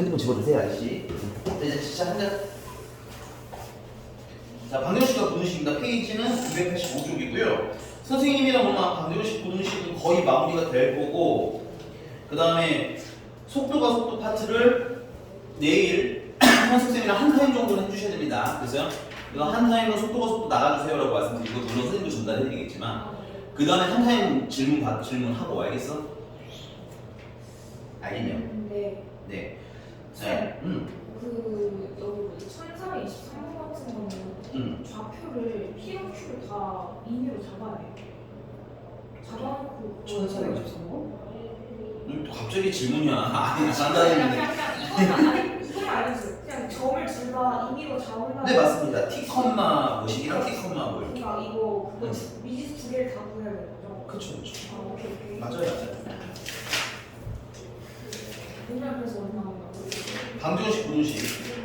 핸드폰 집어드세요, 아저씨. 이제 시작하자. 자, 방정식과 부등식입니다. 페이지는 285쪽이고요. 선생님이랑 오늘 방정식, 부등식은 거의 마무리가 될 거고, 그 다음에 속도가 속도 파트를 내일 선생님이랑 한 타임 정도는 해주셔야 됩니다. 그래서 이거 한 타임은 속도가 속도 나가주세요라고 말씀드리고, 물론 선생님도 전달해드리겠지만, 그 다음에 한 타임 질문하고 알겠어? 알겠냐? 네. 네. 네. 그 여기 1323번 같은 경우는 좌표를 POQ를 다 임의로 잡아야 돼요. 잡아놓고 1323번? 또 갑자기 질문이야. 아니, 간단했는데. 이건 알려주세요. 그냥 점을 둘 다 임의로 잡으면. 네, 맞습니다. T 컴마 뭐식이랑 T 컴마 뭐 이렇게. 그러니까 이거 그거 미지수 두 개를 다 구해야 되는 거죠? 그쵸. 아, 오케이. 맞아요. 맨날 그래서 얼마나 방정식 부등식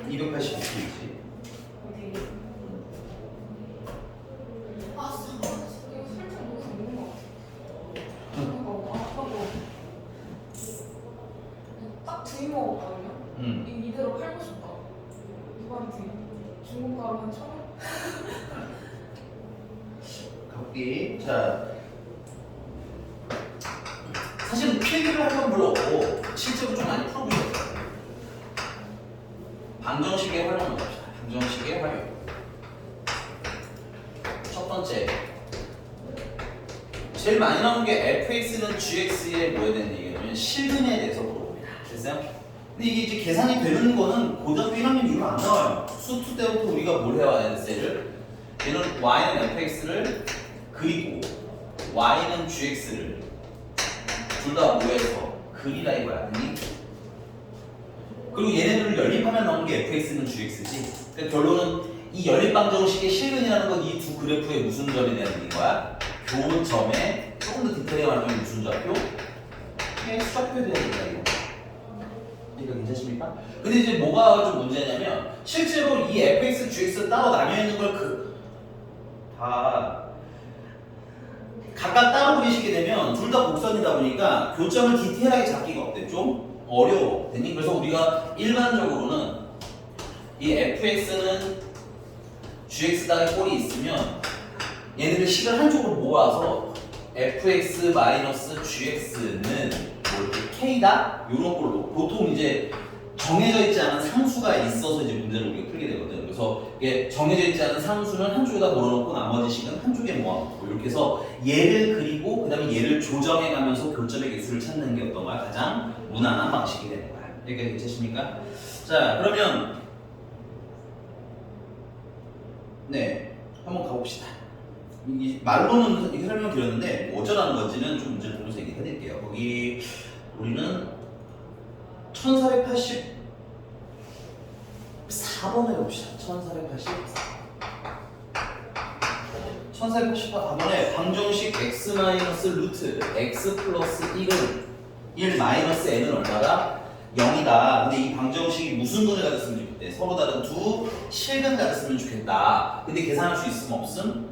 285페이지. 오케이. 아, 잠깐만. 이거 살짝 여기서 있는 것 같아. 아까도 딱 두입 먹었거든요. 이대로 팔고 싶다. 누구한테? 중국가로 한 1,000원? 가볼게. 자, 사실 필기를 할 건 별로 없고 실제로 좀 많이 풀어보셨어요. 방정식의 활용을 봅시다. 방정식의 활용. 첫 번째, 제일 많이 나오는 게 fx는 gx에 뭐에 대한 얘기냐면 실근에 대해서 물어봅니다. 됐어요? 근데 이게 이제 계산이 되는 거는 고등학교 1학년 이후로 안 나와요. 수2 때부터 우리가 뭘 해와야 됐어요? 얘는 y는 fx를 그리고 y는 gx를 둘 다 모여서 그리라 이거야. 그리고 얘네들을 연립하면 나오는 게 fx는 gx지. 그러니까 결론은 이 연립방정식의 실근이라는 건 이 두 그래프의 무슨 점에 대한 얘기인 거야? 교점에 조금 더 디테일하게 말하면 무슨 좌표? 수좌표에 대한 얘기야 이거. 이거 괜찮습니까? 근데 이제 뭐가 좀 문제냐면 실제로 이 fx, gx 따로 나뉘어 있는 걸 다 각각 따로 그리시게 되면 둘 다 곡선이다 보니까 교점을 디테일하게 잡기가 어때? 좀 어려워. 됐니? 그래서 우리가 일반적으로는 이 fx는 gx당의 꼴이 있으면 얘네들 식을 한쪽으로 모아서 fx-gx는 뭐 이렇게 k다? 이런 걸로 보통 이제 정해져 있지 않은 상수가 있어서 이제 문제를 우리가 풀게 되거든. 그래서 이게 정해져 있지 않은 상수는 한쪽에다 몰아놓고 나머지 식은 한쪽에 모아놓고 이렇게 해서 얘를 그리고 그 다음에 얘를 조정해가면서 교점의 개수를 찾는 게 어떤 거야? 가장 무난한 방식이 되는 거야. 여기까지 괜찮습니까? 자, 그러면 네, 한번 가봅시다. 이 말로는 이렇게 설명을 드렸는데 뭐 어쩌라는 건지는 좀 문제를 보면서 얘기해 드릴게요. 거기 우리는 1484번에 봅시다. 1484번에 방정식 x 마이너스 루트 x 플러스 1 마이너스 n은 얼마다? 0이다. 근데 이 방정식이 무슨 근을 가졌으면 좋겠대? 서로 다른 두 실근 가졌으면 좋겠다. 근데 계산할 수 있음 없음?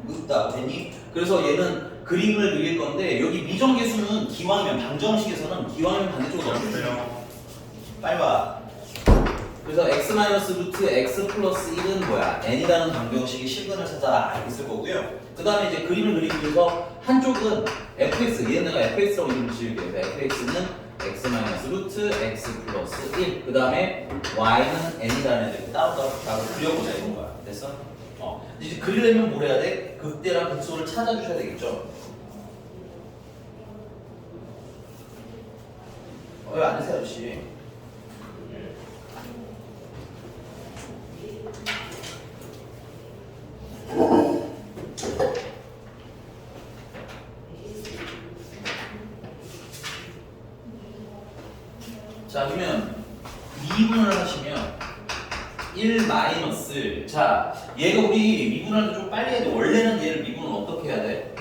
없다. 됐니? 그래서 얘는 그림을 그릴 건데 여기 미정계수는 기왕이면 방정식에서는 기왕이면 반대쪽으로 넣어주세요. 빨리 와. 그래서 x 마이너스 루트 x 플러스 1은 뭐야? n이라는 방정식의 실근을 찾아라 이렇게 쓸 거고요. 그 다음에 이제 그림을 그리기 위해서 한쪽은 fx, 얘는 내가 fx라고 이름을 지을게요. fx는 x 마이너스 루트 x 플러스 1. 그 다음에 y는 n이라는 애들 따로따로 그려보자 이런 거야. 됐어? 이제 그리려면 뭘 해야 돼? 극대랑 극소를 찾아주셔야 되겠죠? 왜 안 하세요, 아저씨? 자, 그러면 미분을 하시면 1 마이너스, 자, 얘가 우리 미분할 때 좀 빨리 해야 돼. 원래는 얘를 미분은 어떻게 해야 돼?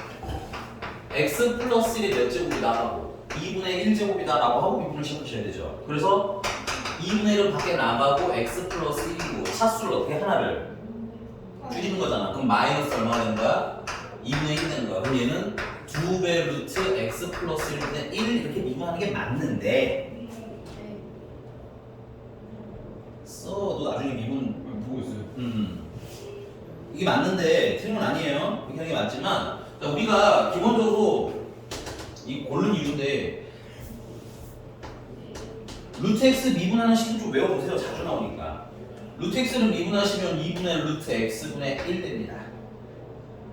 x 플러스 1의 몇 제곱이다 하고 2분의 1제곱이다 라고 하고 미분을 시작하셔야 되죠. 그래서 2분의 1은 밖에 나가고 x 플러스 1이고 차수를 어떻게 하나를 줄이는 거잖아. 그럼 마이너스 얼마가 되는 거야? 2분의 1이 되는 거야. 그럼 얘는 2배 루트 x 플러스 1분의 1 이렇게 미분하는 게 맞는데 써. 너 나중에 미분 보고 있어요. 이게 맞는데 틀린 건 아니에요. 이렇게 하는 게 맞지만 자, 우리가 기본적으로 이 고른 이유인데 루트 x 미분하는 식도 좀 외워보세요. 자주 나오니까. 루트 x를 미분하시면 2분의 루트 x분의 1 됩니다.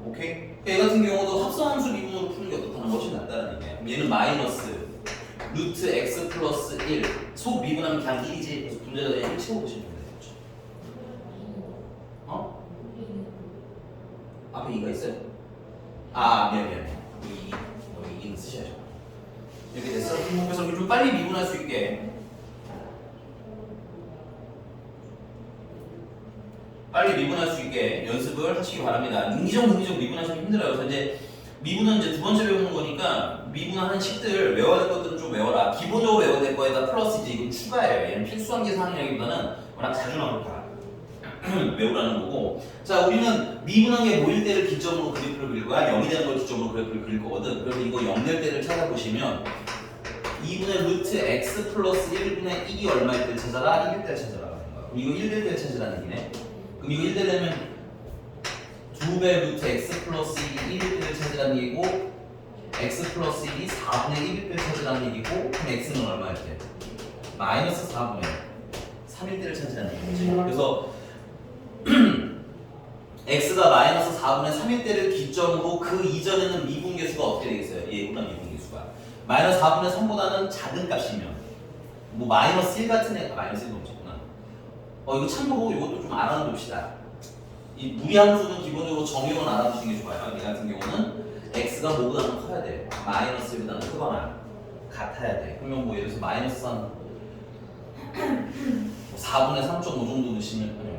오케이? 얘 같은 경우도 합성함수 미분으로 푸는 게 어떻다는 것이 낫다는 얘기예요. 그럼 얘는 마이너스 루트 x 플러스 1. 속 미분하면 그냥 1이지. 그래서 분자에다 1 채워보시면 되겠죠. 어? 앞에 2가 있어요? 아, 미안. 여기 2는 쓰셔야죠. 이렇게 됐어? 그래서 이렇게 좀 빨리 미분할 수 있게. 빨리 미분할 수 있게 연습을 하시기 바랍니다. 능기정 미분하시면 힘들어요. 그래서 이제 미분은 이제 두 번째 배우는 거니까 미분하는 식들 외워야 될 것들은 좀 외워라. 기본적으로 외워야 될 거에다 플러스 이제 이건 추가예요. 얘는 필수한 게 사항이라기보다는 워낙 자주 나오니까 외우라는 거고. 자, 우리는 미분한 게 뭐일 때를 기점으로 그래프를 그릴 거야. 0이 되는 걸 기점으로 그래프를 그릴 거거든. 그래서 이거 0 될 때를 찾아보시면 2분의 루트 x 플러스 1분의 1이 얼마일 때를 찾아라. 1일 때를 찾아라. 그럼 이거 1될 때를 찾으라는 얘기네. 그럼 이거 1 되려면 2배 루트 x 플러스 1이 1일 때를 찾으라는 얘기고 x 플러스 1이 4분의 1일 때를 찾으라는 얘기고 그럼 x는 얼마일 때? 마이너스 4분의 3일 때를 찾으라는 얘기지. 그래서 x가 마이너스 4분의 3일 때를 기점으로 그 이전에는 미분계수가 어떻게 되겠어요? 얘구나 미분계수가 마이너스 4분의 3보다는 작은 값이면 뭐 마이너스 1 같은 애가 마이너스 1도 없었구나. 이거 참고로 이것도 좀 알아놓읍시다. 이 무리함수는 기본적으로 정의만 알아두시는 게 좋아요. 이 같은 경우는 x가 뭐보다는 커야 돼. 마이너스 1보다는 크거나 같아야 돼. 그러면 뭐 예를 들어서 마이너스 4분의 3.5 정도 넣으시면 아니요.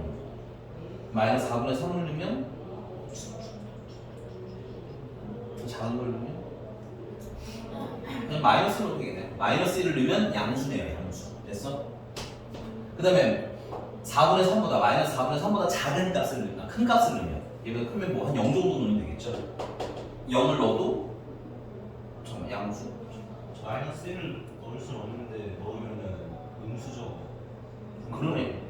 마이너스 4분의 3을 넣으면 더 작은 걸 넣으면 그냥 마이너스로 되겠네. 마이너스 1을 넣으면 양수네요. 양수. 됐어? 그 다음에 4분의 3보다 마이너스 4분의 3보다 작은 값을 넣으면 큰 값을 넣으면 얘보다 크면 뭐 한 0 정도 넣으면 되겠죠. 0을 넣어도 잠깐만 양수 마이너스 1을 넣을 수는 없는데 넣으면은 음수죠. 그러네요.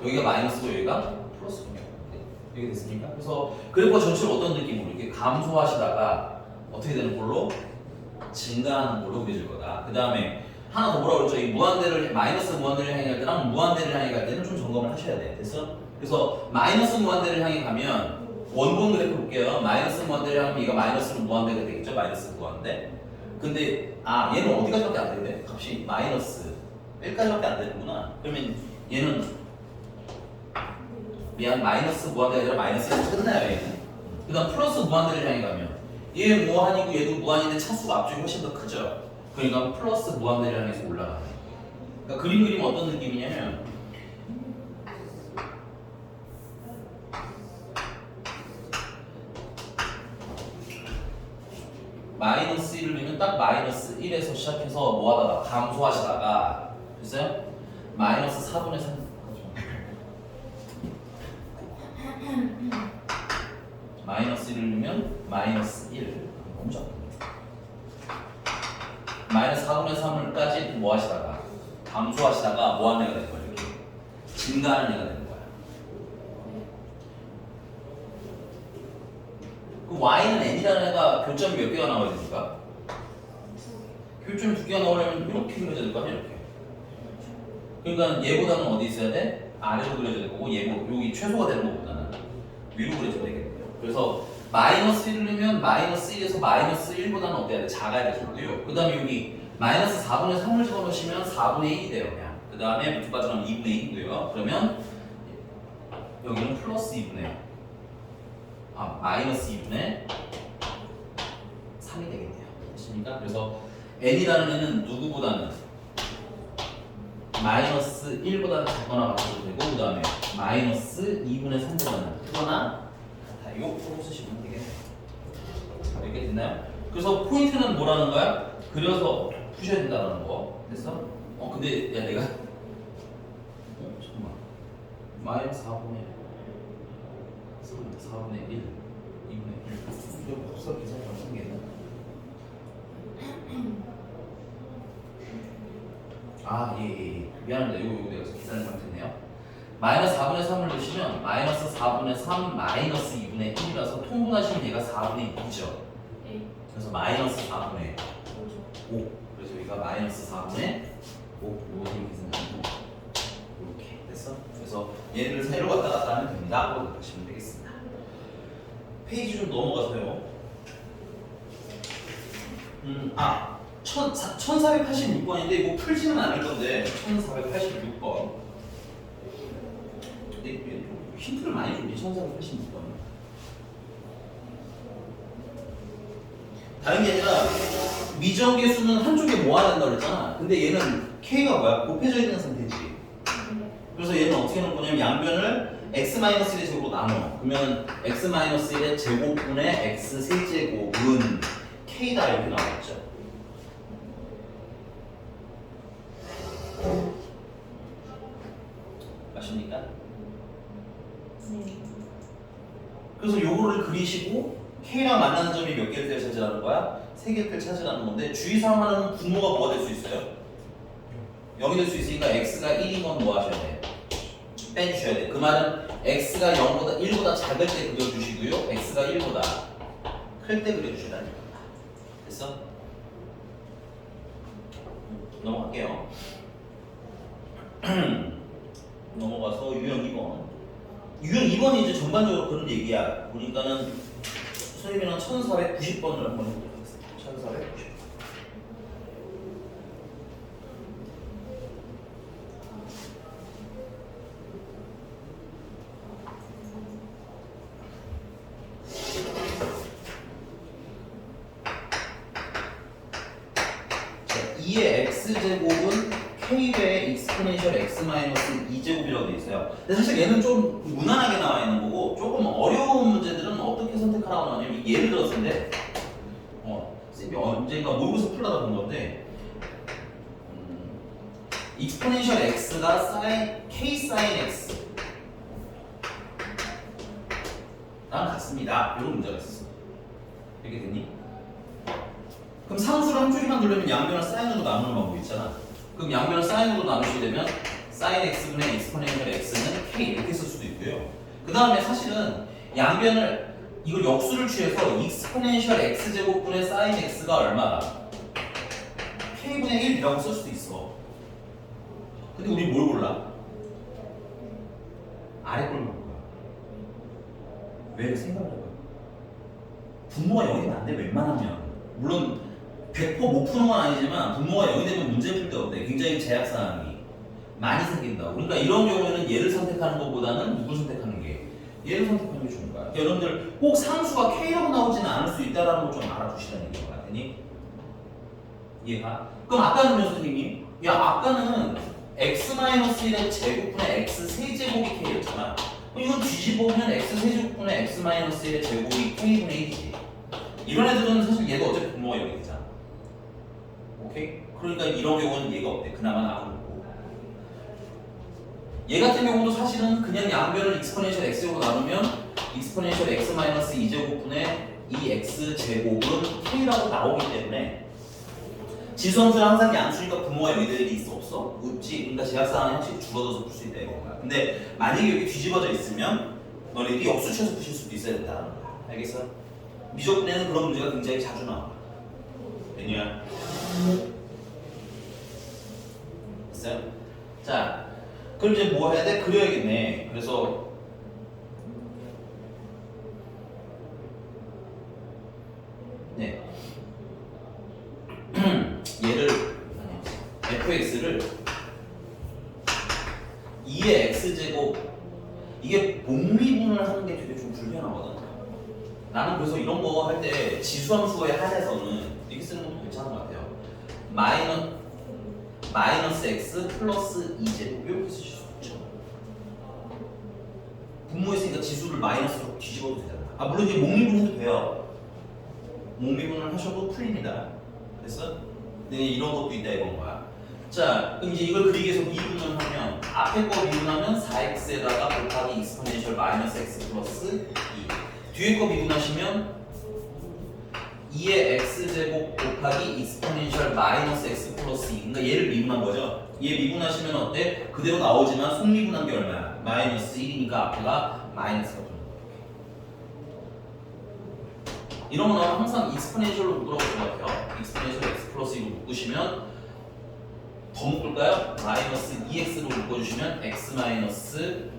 여기가 마이너스고 여기가 플러스군요. 네, 이렇게 됐습니까? 그래서 그래프가 전체를 어떤 느낌으로 이렇게 감소하시다가 어떻게 되는 걸로 증가하는 걸로 그려질 거다. 그 다음에 하나 더 뭐라고 그랬죠? 이 무한대를 마이너스 무한대를 향해 갈 때랑 무한대를 향해 갈 때는 좀 점검을 하셔야 돼. 됐어? 그래서 마이너스 무한대를 향해 가면 원본 그래프 볼게요. 마이너스 무한대를 하면 얘가 마이너스로 무한대가 되겠죠? 마이너스 무한대. 근데 얘는 어디까지밖에 안 되는데? 값이 마이너스 1까지밖에 안 되는구나. 그러면 얘는 마이너스 무한대가 아니라 마이너스 1에서 끝나요. 얘는. 그 다음 플러스 무한대를 향해 가면 얘 무한이고 얘도 무한인데 차수가 앞쪽이 훨씬 더 크죠. 그러니까 플러스 무한대를 향해서 올라가네. 그러니까 그림 어떤 느낌이냐면 마이너스 1을 넣으면 딱 마이너스 1에서 시작해서 뭐 하다가 감소하시다가 됐어요? 마이너스 4분의 3 마이너스 1을 넣으면 마이너스 1 너무 작다. 마이너스 4분의 3을까지 뭐 하시다가 감소하시다가 뭐 하는 애가 되는 거야? 이렇게 증가하는 애가 되는 거야. 그 y는 n이라는 애가 교점이 몇 개가 나와야 됩니까? 교점이 2개가 나오려면 이렇게 그려져야 될 거 아니야? 이렇게. 그러니까 얘보다는 어디 있어야 돼? 아래로 그려져야 될 거고 여기 최소가 되는 것보다는 위로 그려져야 되겠네요. 그래서 마이너스 1을 넣으면 마이너스 1에서 마이너스 1보다는 어때야 돼? 작아야 되고요. 그 다음에 여기 마이너스 4분의 3을 집어넣으시면 4분의 1이 돼요. 그냥. 그 다음에 밑에 빠져나오면 2분의 1이고요. 그러면 여기는 플러스 2분의 마이너스 2분의 3이 되겠네요. 됐습니까? 그래서 n이라는 애는 누구보다는 마이너스 1보다는 작거나 같아도 되고 그 다음에 마이너스 2분의 3보다는 크거나 같아요. 요거 쓰시면 되겠네요. 이렇게 됐나요? 그래서 포인트는 뭐라는 거야? 그려서 푸셔야 된다는 거. 됐어? 근데 야 내가 잠깐만 마이너스 4분의 1 2분의 1 이거 복사 계산이 어떤 게 있나? 미안합니다. 이거 내가 계산을 잘못했네요. 마이너스 4분의 3을 넣으시면 마이너스 4분의 3 마이너스 2분의 1이라서 통분하시면 얘가 4분의 2죠. 네. 그래서 마이너스 4분의 뭐죠? 5. 그래서 여기가 마이너스 4분의 5. 이렇게 계산하면 이렇게 됐어? 그래서 얘를 사이로 왔다 갔다 하면 됩니다. 하고 보시면 되겠습니다. 페이지 좀 넘어가서요. 1486번인데 이거 풀지는 않을 건데 1486번. 힌트를 많이 줬니? 1486번. 다른 게 아니라 미정계수는 한쪽에 모아야 된다 그랬잖아. 근데 얘는 K가 뭐야? 곱해져 있는 상태지. 그래서 얘는 어떻게 놓은 거냐면 양변을 x-1의 제곱으로 나눠. 그러면 x-1의 제곱분의 x 세제곱은 K다 이렇게 나왔죠. 맞습니까? 네. 그래서 요거를 그리시고 K랑 만나는 점이 몇 개를 찾으라는 거야? 3개를 찾으라는 건데 주의사항 하나는 분모가 뭐가 될 수 있어요? 0이 될 수 있으니까 x가 1인 건 뭐 하셔야 돼? 빼주셔야 돼. 그 말은 x가 0보다 1보다 작을 때 그려주시고요. x가 1보다 클 때 그려주시라는 겁니다. 됐어? 넘어갈게요. 넘어가서 유형 2번. 유형 2번이 이제 전반적으로 그런 얘기야. 보니까는 선생님이랑 1490번을 한번 해보도록 하겠습니다. 1490번. 자, 2의 x제곱은 k배의 익스포넨셜 x-2제곱이라고 되어 있어요. 근데 사실 얘는 좀 무난하게 나와 있는 거고 조금 어려운 문제들은 어떻게 선택하라고 하냐면 예를 들었는데 쌤이 언젠가 모의고사 풀다가 본 건데 익스포넨셜 x가 k sin x 랑 같습니다. 이런 문제가 있었어. 이렇게 됐니? 그럼 상수를 한쪽에만 두려면 양변을 사인으로 나누는 방법이 있잖아. 그럼 양변을 사인으로 나누시게 되면 sin x분의 익스포넨셜 x는 k 이렇게 쓸 수도 있고요. 그 다음에 사실은 양변을 이걸 역수를 취해서 익스포넨셜 x제곱분의 sin x가 얼마다? k분의 1이라고 쓸 수도 있어. 근데 우리 뭘 골라? 아래 걸 골라. 왜 생각을 해봐. 분모가 0이 되면 안 돼. 웬만하면. 물론 100% 못 푸는 건 아니지만 분모가 0이 되면 문제 풀 때 어때? 굉장히 제약사항이 많이 생긴다고. 그러니까 이런 경우에는 얘를 선택하는 것보다는 누굴 선택하는 게? 얘를 선택하는 게 좋은 거야. 그러니까 여러분들 꼭 상수가 K라고 나오지는 않을 수 있다는 걸 좀 알아두시라는 얘기인 것 같으니 이해가? 그럼 아까는요 선생님? 야 아까는 x-1의 제곱분의 x 세제곱이 K였잖아. 그럼 이건 뒤집어보면 x 세제곱분의 x-1의 제곱이 K분의 1이지. 이런 애들은 사실 얘가 어차피 분모가 0이 되잖아. 오케이? 그러니까 이런 경우는 얘가 어때? 그나마 나오고. 얘 같은 경우도 사실은 그냥 양변을 익스포넨셜 x제곱으로 나누면 익스포넨셜 x-2제곱분의 2x제곱은 k라고 나오기 때문에 지수함수는 항상 양수니까 분모가 0이 될 일이 있어 없어? 없지. 그러니까 제약사항은 확실히 줄어들어서 풀 수 있다 이거야. 근데 만약에 여기 뒤집어져 있으면 너네들이 역수 쳐서 푸실 수도 있어야 된다는 거야. 알겠어? 미적분에는 그런 문제가 굉장히 자주 나와. 됐냐? 됐어요? 자, 그럼 이제 뭐 해야 돼? 그려야겠네. 그래서 네 얘를 fx를 2의 x제곱 이게 복리분을 하는 게 되게 좀 불편하거든. 나는 그래서 이런 거 할 때 지수함수에 한해서는 이렇게 쓰는 것도 괜찮은 것 같아요. 마이너스 x 플러스 2제곱 이렇게 쓰실 수 있죠. 분모에 있으니까 지수를 마이너스로 뒤집어도 되잖아. 아 물론 이제 목리분 해도 돼요. 목리분을 하셔도 풀립니다. 됐어? 네, 이런 것도 있다 이건 거야. 자, 그럼 이제 이걸 그리기 위해서 미분을 하면 앞에 거 미분하면 4x에다가 곱하기 익스포넨셜 마이너스 x 플러스 2 뒤에 거 미분하시면 2의 x제곱 곱하기 익스포넨셜 마이너스 x 플러스 2. 그러니까 얘를 미분한 거죠. 얘 미분하시면 어때? 그대로 나오지만 속미분한 게 얼마야? 마이너스 1이니까 앞에가 마이너스가 붙는 거예요. 이런 거 나오면 항상 익스포넨셜로 묶으라고 생각해요. 익스포넨셜 x 플러스 2로 묶으시면 더 묶을까요? 마이너스 2x로 묶어주시면 x 마이너스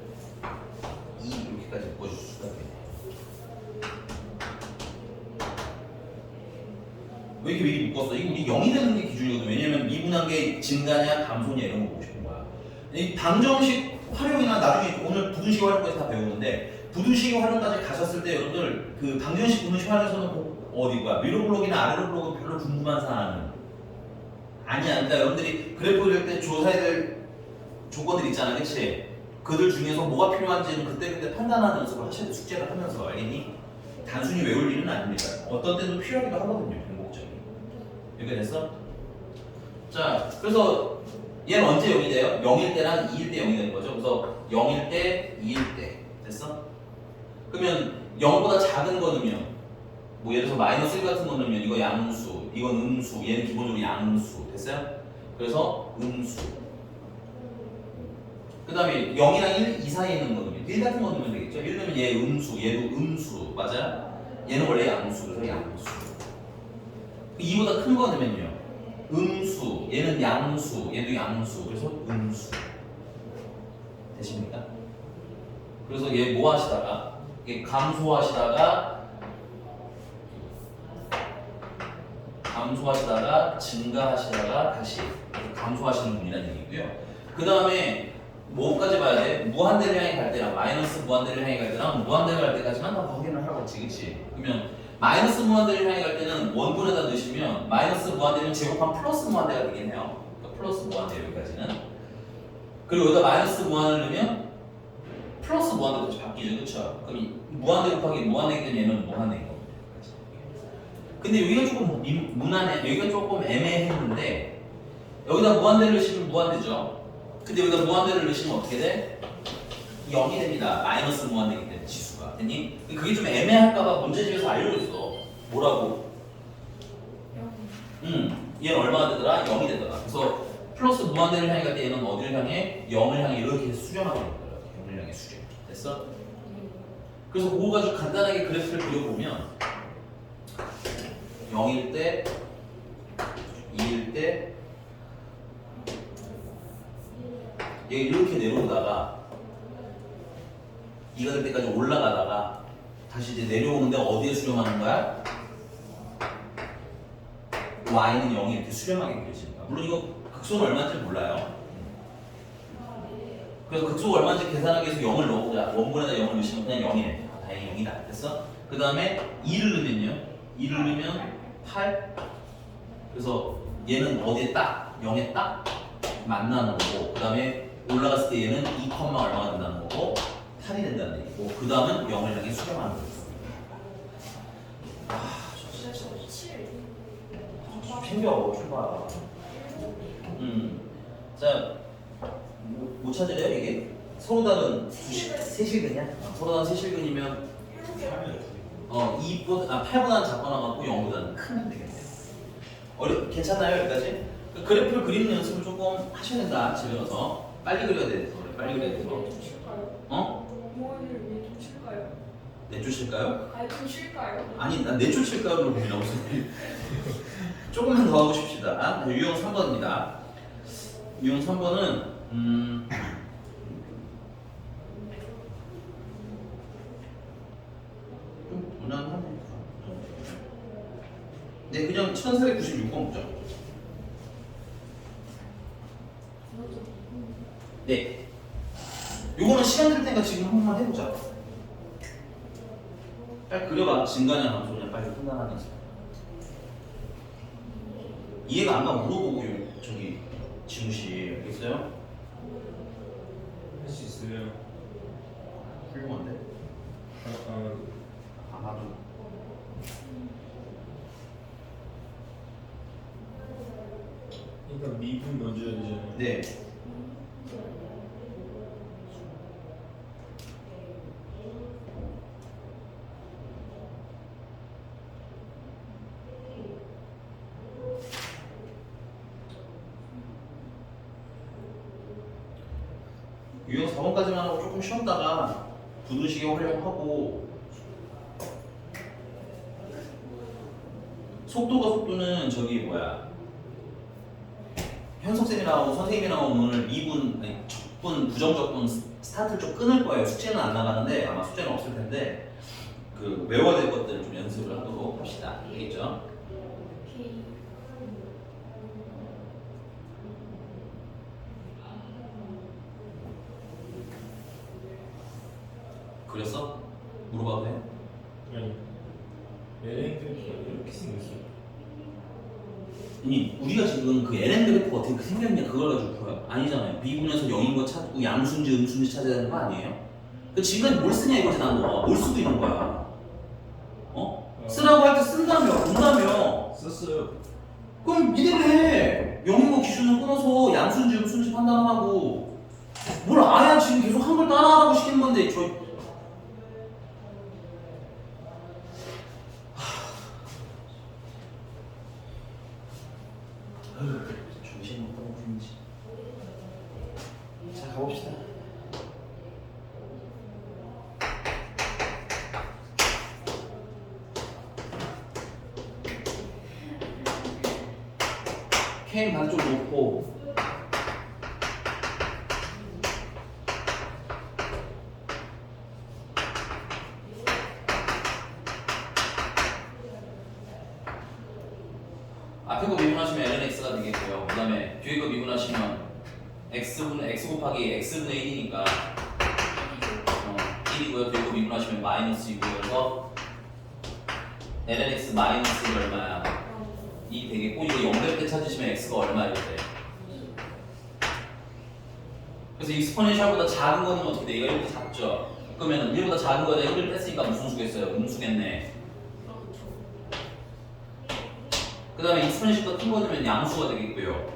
2 이렇게까지 묶어줄 수가 있겠네요. 왜 이렇게 미리 묶었어? 이거 우리 0이 되는 게 기준이거든. 왜냐면 미분한 게 증가냐 감소냐 이런 거 보고 싶은 거야. 이 방정식 활용이나 나중에 오늘 부등식 활용까지 다 배우는데 부등식 활용까지 가셨을 때 여러분들 그 방정식 부등식 활용에서는 어디가 위로 블록이나 아래로 블록은 별로 궁금한 사항은 아니야. 그러니까 여러분들이 그래프 그릴 때 조사해야 될 조건들 있잖아, 그치? 그들 중에서 뭐가 필요한지는 그때그때 판단하는 연습을 하셔야 돼. 숙제를 하면서 알겠니? 단순히 외울 일은 아닙니다. 어떤 때도 필요하기도 하거든요. 변곡점이. 이렇게 됐어? 자, 그래서 얘는 언제 0이 돼요? 0일 때랑 2일 때 0이 되는 거죠. 그래서 0일 때, 2일 때 됐어? 그러면 0보다 작은 거는요. 뭐 예를 들어서 마이너스 1 같은 거는요. 이거 양수, 이건 음수, 얘는 기본적으로 양수 됐어요? 그래서 음수. 그 다음에 0이랑 1, 2 사이에 있는 거는요. 1 같은 거 넣으면 되겠죠? 1 넣으면 얘 음수, 얘도 음수 맞아요? 얘는 원래 양수, 그래서 양수. 2보다 큰 거 넣으면요. 음수, 얘는 양수, 얘도 양수, 그래서 음수. 되십니까? 그래서 얘 뭐 하시다가, 이게 감소하시다가 증가하시다가 다시 감소하시는 분이라는 얘기고요. 그 다음에 뭐까지 봐야 돼? 무한대를 향해 갈 때랑 마이너스 무한대를 향해 갈 때랑 무한대를 갈 때까지만 다 확인을 하고 있지, 그치? 그러면 마이너스 무한대를 향해 갈 때는 원본에다 넣으시면 마이너스 무한대면 제곱한 플러스 무한대가 되긴 해요. 그러니까 플러스 무한대 여기까지는. 그리고 여기다 마이너스 무한을 넣으면 플러스 무한대로 다시 바뀌죠, 그쵸? 그럼 이 무한대 곱하기 무한대이기 때문에 얘는 무한대인 겁니다. 근데 여기가 조금 무난해, 여기가 조금 애매했는데 여기다 무한대를 넣으시면 무한대죠. 근데 여기다 무한대를 넣으시면 어떻게 돼? 0이 됩니다. 마이너스 무한대이기 때문에 지수가. 됐니? 그게 좀 애매할까봐 문제집에서 알려줬어. 뭐라고? 얘는 얼마가 되더라? 0이 되더라. 그래서 플러스 무한대를 향해 갈 때 얘는 어디를 향해? 0을 향해 이렇게 수렴하게 되더라. 0을 향해 수렴. 됐어? 그래서 그거 가지고 간단하게 그래프를 그려보면 0일 때, 2일 때 얘 이렇게 내려오다가 2가 될 때까지 올라가다가 다시 이제 내려오는데 어디에 수렴하는 거야? y는 0이 이렇게 수렴하게 그려집니다. 물론 이거 극소는 얼마인지 몰라요. 그래서 극소가 얼마인지 계산하기 위해서 0을 넣어보자. 원본에다 0을 넣으시면 그냥 0이네. 아, 다행히 0이다. 됐어? 그 다음에 2를 넣으면요. 2를 넣으면 8. 그래서 얘는 어디에 딱 0에 딱 만나는 거고, 그 다음에 올라갔을 때 얘는 2, 얼마가 된다는 거고 8이 된다는 얘기고, 그 다음은 0을 향해 수렴하는 거죠. 그래서 7. 챙겨 출발. 자, 못 찾으래요 이게? 서로 다른 세실근이야? 서로 다른 세실근이면 8보다는 작거나 같고 0보다는 크면 되겠네요. 괜찮나요 여기까지? 그래프를 그리는 연습을 조금 하셔야 된다. 집에 가서 빨리 그려야 돼. 빨리 그려야 돼서. 좀 쉴까요? 어? 모어를 위해 좀 쉴까요? 내쫓을까요? 아니 좀 쉴까요? 아니 난 내쫓을까요로 고민하고 있어요. 조금만 더 하고 싶시다. 유형 3번입니다. 유형 3번은 좀 무난하네. 네, 그냥 1496번 보죠. 네. 요거는 시간 될 테니까 지금 한 번만 해보자. 빨리 그려봐. 증가냐 감소냐 빨리 판단하면서. 이해가 안 가면 물어보고 저기 지무씨 알겠어요? 할 수 있으면 훌륭한데? 아마도. 일단 미분 넣어줘야 되잖아요. 네. 유형 4번까지만 하고 조금 쉬었다가 부등식에 활용하고 속도는 저기 뭐야 현석쌤이랑 선생님이랑 오늘 미분 아니 적분 부정적분 스타트를 좀 끊을 거예요. 숙제는 안 나가는데 아마 숙제는 없을 텐데 그 외워야 될 것들을 좀 연습을 하도록 합시다. 알겠죠? 오케이. 그래서 물어봐도 돼요? 아니 LN 그래프가 이렇게 생겼어. 아니 우리가 지금 그 LN 그래프가 어떻게 생겼냐 그걸 가지고 풀어요? 아니잖아요. 미분에서 0인 거 찾고 양수인지 음수인지 찾아야 되는 거 아니에요? 그 지금까지 뭘 쓰냐 이거지 난 너. 뭘 쓰고 있는 거야? 어? 쓰라고 할 때 쓴다며 본다며. 썼어요. 그럼 이대로 해. 0인 거 기준을 끊어서 양수인지 음수인지 판단하고 뭘 아야 지금 계속 한 걸 따라하라고 시키는 건데 저 정신 못 하고 있는지. 자 가봅시다. K는 반쪽 놓고 앞에 거 미분하시면 lnx가 되겠고요. 그 다음에 뒤에 거 미분하시면 x 곱하기 x분의 1이니까 1이고요. 뒤에 거 미분하시면 마이너스 2고요. 그래서 lnx 마이너스 얼마야? 2 되겠고 이거 0될 때 찾으시면 x가 얼마일 때. 그래서 익스포넨셜보다 작은 거는 어떻게 돼? 얘가 1보다 작죠? 그러면 1보다 작은 거에 1을 뺐으니까 무슨 수겠어요? 음수겠네. 그 다음에 익스포넨셜보다 큰 거 넣으면 양수가 되겠고요.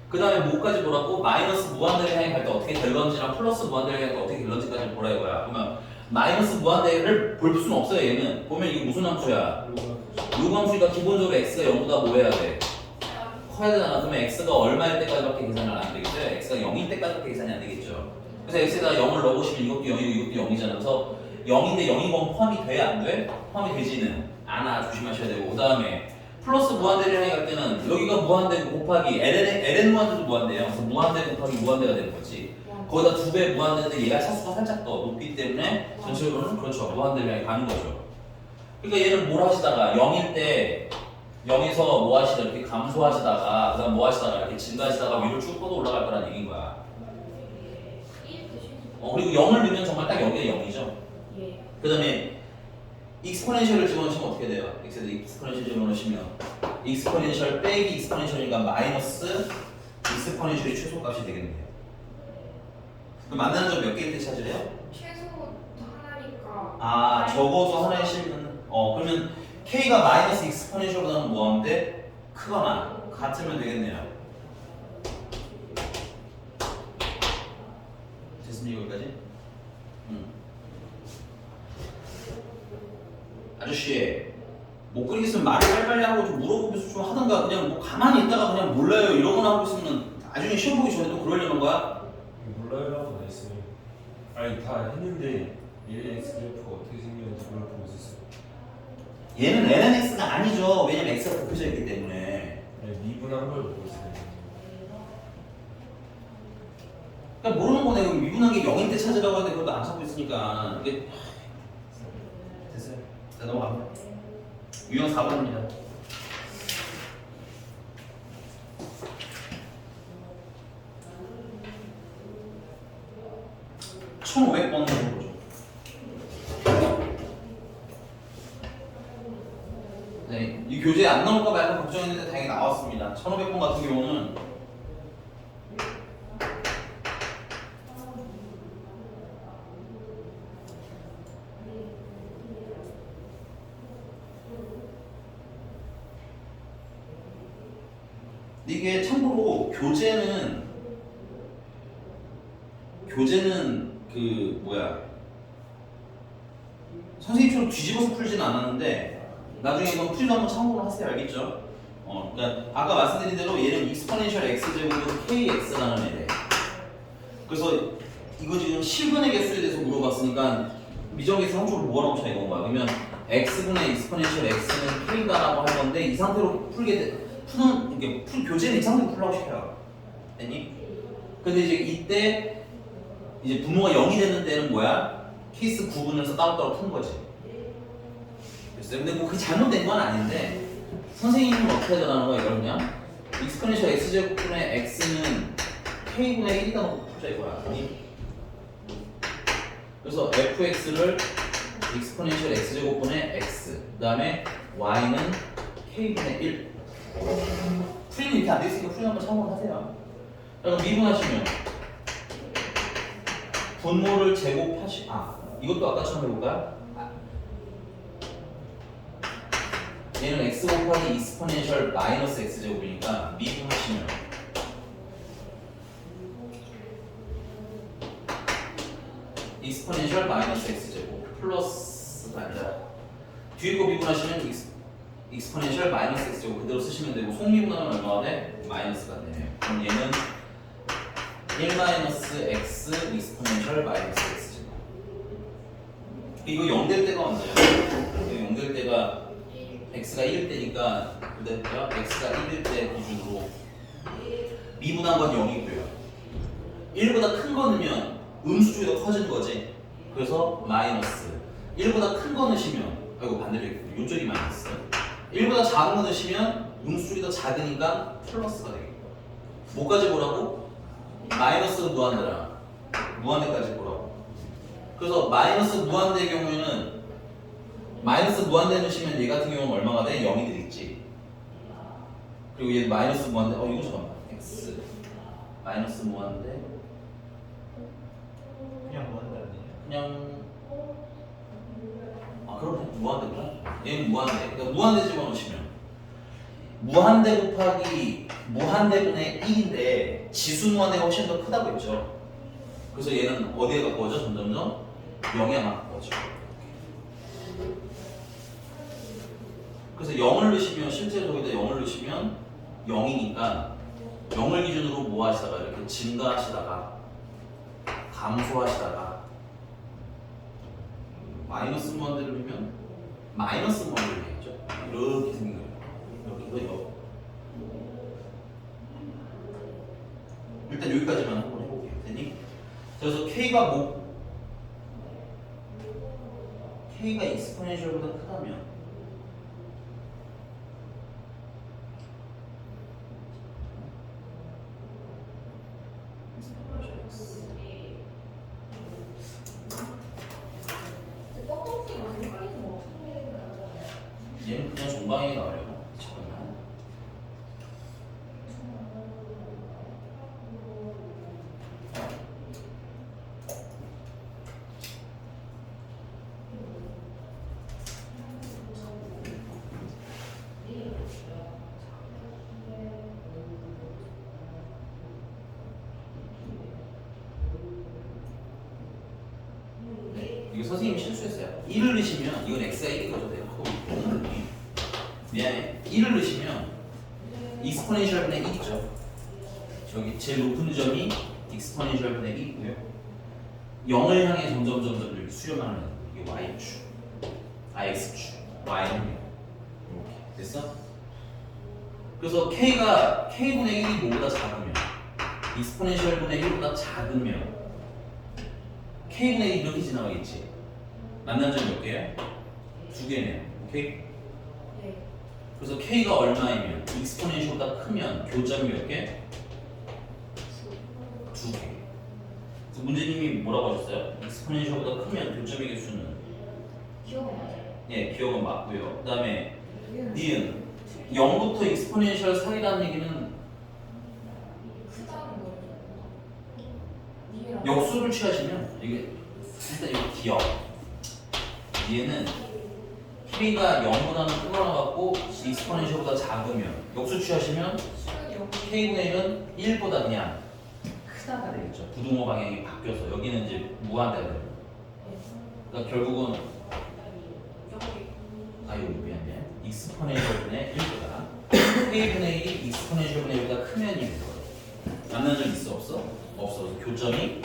그 다음에 뭐까지 보라고? 마이너스 무한대를 향해 갈 때 어떻게 될 건지랑 플러스 무한대를 향해 갈 때 어떻게 될 건지까지 보라 이거야. 그러면 마이너스 무한대를 볼 수는 없어요. 얘는 보면 이게 무슨 함수야? 요함수니까 기본적으로 x가 0보다 뭐 해야 돼? 커야 되잖아. 그러면 x가 얼마일 때까지밖에 계산을 안 되겠죠? x가 0일 때까지밖에 계산이 안 되겠죠. 그래서 x에다 0을 넣어보시면 이것도 0이고 이것도 0이잖아. 그래서 0인데 0인 건 포함이 돼? 안 돼? 포함이 되지는 않아. 조심하셔야 되고. 그 다음에 플러스 무한대를 향해 갈 때는 여기가 무한대 곱하기 ln 무한대도 무한대예요. 그래서 무한대 곱하기 무한대가 되는 거지. 거기다 2배 무한대인데 얘가 차수가 살짝 더 높기 때문에 전체적으로는 그렇죠. 무한대를 향해 가는 거죠. 그러니까 얘는 뭘 하시다가 0일 때 0에서 뭐 하시다 이렇게 감소하시다가 그다음 뭐 하시다가 이렇게 증가하시다가 위로 쭉 뻗어 올라갈 거란 얘기인 거야. 그리고 0을 넣으면 정말 딱 여기가 0이죠. 예. 그 다음에 익스포넨셜을 집어넣으시면 어떻게 돼요? x에다 익스포넨셜 집어넣으시면 익스포넨셜 빼기 익스포넨셜이니까 마이너스 익스포넨셜이 최소값이 되겠네요. 그럼 만나는 점 몇 개일 때 찾으래요? 최소 하나니까. 아 적어서 하나에 실는 그러면 k가 마이너스 익스포넨셜보다는 뭐하는데 크거나 같으면 되겠네요. 됐습니까 여기까지? 아저씨 못 그리겠으면 말을 빨리빨리 하고 좀 물어보면서 좀 하던가 그냥 뭐 가만히 있다가 그냥 몰라요 이러거나 하고 있으면 나중에 시험 보기 전에 또 그러려는 거야? 몰라요 하고 다 했어요. 아니 다 했는데 LNX 그래프가 어떻게 생겼는지 그걸 보고 있었어요. 얘는 lnx가 아니죠. 왜냐면 x가 곱해져 있기 때문에. 아니, 미분한 걸 보고 있어요. 그러니까 모르는 거네. 그럼 미분한 게 0일 때 찾으라고 하는데 그것도 안 찾고 있으니까 이게 됐어요. 자 넘어갑니다. 유형 4번입니다. (1500번) 보죠. 네, 이 교재에 안 나올까 봐 약간 걱정했는데 다행히 나왔습니다. 1500번 같은 경우는 이게 참고로 교재는 그 뭐야 선생님처럼 뒤집어서 풀지는 않았는데 나중에 이건 풀이도 한번 참고로 하세요. 알겠죠? 그러니까 아까 말씀드린 대로 얘는 익스포넨셜 x 제곱에서 kx라는 애래. 그래서 이거 지금 실근의 개수에 대해서 물어봤으니까 미정계수 형식으로 뭐라고 쳐 이건 거야. 그러면 x분의 익스포넨셜 x는 k다라고 할 건데 이 상태로 푸는 이게 교재는 이 상태로 풀라고 시켜요. 됐니? 근데 이제 이때 이제 분모가 0이 되는 때는 뭐야? 케이스 구분해서 따로따로 푸는 거지. 그래서 근데 뭐 그게 잘못된 건 아닌데 선생님은 어떻게 하자는 거야 이걸 그냥 익스포넨셜 x제곱분의 x는 k분의 1이다 놓고 풀자 이거야. 그래서 fx를 익스포넨셜 x제곱분의 x 그 다음에 y는 k분의 1 풀이는 이렇게 안 되있으니까 풀이 한번 참고하세요. 그럼 미분하시면 분모를 이것도 아까처럼 해볼까요? 얘는 x 곱하기 익스포넨셜 마이너스 x제곱이니까 미분하시면 익스포넨셜 마이너스 x제곱 플러스가 아니라 뒤에 거 미분하시면 익스포넨셜 마이너스 x제곱 그대로 쓰시면 되고 속미분하면 얼마가 돼? 마이너스가 되네요. 그럼 얘는 1 마이너스 x 익스포넨셜 마이너스 x제곱 이거 0 될 때가 언제야? 0 될 때가 x가 1일 때니까 그대로요. x가 1일 때 기준으로 미분한 건 0이고요. 1보다 큰 거 넣으면 음수 쪽이 더 커지는 거지. 그래서 마이너스 1보다 큰 거 넣으시면 반대로 했고 이쪽이 마이너스 1보다 작은 거 넣으시면 음수 쪽이 더 작으니까 플러스가 되겠고 뭐까지 보라고? 마이너스는 무한대라 무한대까지 보라고. 그래서 마이너스 무한대의 경우에는 마이너스 무한대 넣으시면 얘 같은 경우는 얼마가 돼? 0이 되겠지. 그리고 얘 마이너스 무한대 이거 잠깐만 x 마이너스 무한대 그냥 무한대 아니에요? 그냥 그러네 무한대구나. 얘는 무한대. 그러니까 무한대 집어넣으시면 무한대 곱하기 무한대분의 1인데 지수 무한대가 훨씬 더 크다고 했죠. 그래서 얘는 어디에 가까워져? 점점점 0에 가까워져. 그래서 0을 넣으시면 실제 저기다 0을 넣으시면 0이니까 0을 기준으로 뭐 하시다가 이렇게 증가하시다가 감소하시다가 마이너스 무한대를 넣으면 마이너스 무한대를 해야죠. 이렇게 생긴 거예요. 이거 일단 여기까지만 한번 해볼게요. 됐니? 그래서 k가 k가 익스포넨셜보다 크다면 얘는 그냥 종방에 나와요. 잠깐만. 이거 선생님이 실수했어요. 1을 넣으시면 이건 x가 1이 가도 돼요. 미안해. 1을 넣으시면 익스포넨셜 분의 1이죠. 저기 제일 높은 점이 익스포넨셜 분의 1이고요. 0을 향해 점점 이렇게 수렴하는 이게 y축, x축, y는 이렇게 됐어? 그래서 k가 k분의 1이 뭐보다 작으면 익스포넨셜 분의 1보다 작으면 k분의 1 이렇게 지나가겠지. 만난 점이 몇 개야? 2개네요. 오케이? 그래서 k가 얼마이면 익스포넨셜보다 크면 교점이 몇 개? 2개. 그래서 문제님이 뭐라고 하셨어요? 익스포넨셜보다 크면 교점의 개수는? 기억은 맞아요. 예, 기억은 맞고요. 그 다음에 니은 0부터 익스포넨셜 사이라는 얘기는 크다는 거예요. 역수를 취하시면 이게 일단 이거 기억. 얘는 k가 0보다는 크거나 같고 익스포넨셜보다 작으면 역수 취하시면 k분의 1은 1보다 그냥 크다가 되겠죠. 부등호 방향이 바뀌어서 여기는 이제 무한대가 돼요. 그러니까 결국은 여기 미안해. 익스포넨셜분의 1보다 k분의 1이 익스포넨셜분의 1보다 크면 1이 돼요. 만난 적 있어 없어? 없어. 교점이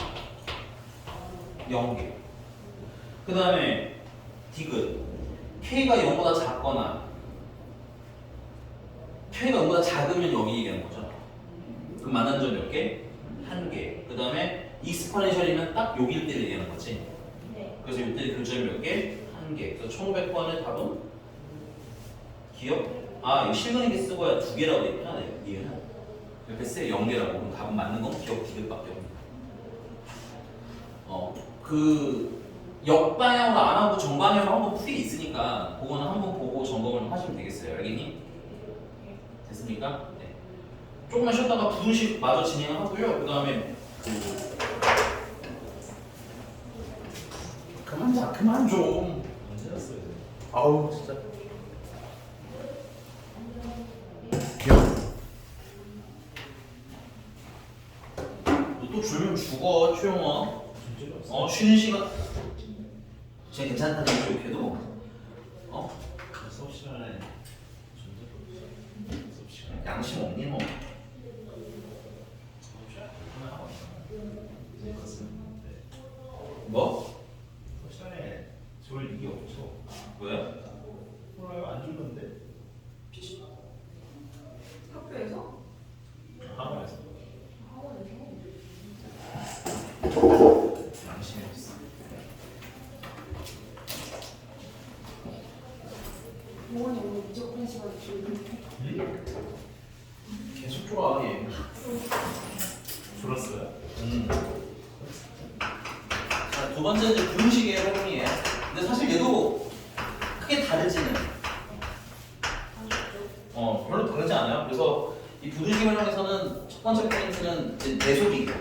0개. 그 다음에 디귿. K가 0보다 작거나 K가 0보다 작으면 여기 얘기하는 거죠. 그럼 만난 점 몇 개? 1개. 그 다음에 익스포넨셜이면 딱 여기를 때를 얘기하는 거지. 네. 그래서 이때 근점이 몇 개? 1개. 그래서 1500번의 답은 기억? 아, 이거 실근이게 쓰고야 2개라고 돼 있구나. 얘는 옆에 쓰 0개라고. 그럼 답은 맞는 건 기억 디귿밖에 없는 거야. 그 역방향으로 안 하고 정방향으로 한번 풀이 있으니까 그거는 한번 보고 점검을 하시면 되겠어요. 알겠니? 됐습니까? 네. 조금만 쉬었다가 부등식 마저 진행하고요. 그 다음에 그만 좀. 언제 났어요? 아우 진짜. 너 또 졸면 죽어, 최영아. 존재가 없어. 쉬는 시간. 쟤 괜찮다는 얘기 욕해도. 수업 시간에 존재가 없어. 수업 시간에 양심 없니 너? 수업 시간에 그만 하고 있어. 이제 갔었는데 뭐? 수업 시간에 졸 일이 없어. 왜? 몰라요, 안 졸던데. 학교에서? 학원에서. 학원에서? 양심이 없어. 모원이 오늘 무조건 시간에 졸리네. 응? 계속 좋아 얘. 졸았어요? 자, 두 번째 이제 부등식의 활용이에요. 근데 사실 얘도 크게 다르지는. 별로 다르지 않아요. 그래서 이 부등식 활용에서는 첫 번째 포인트는 이제 대속이고.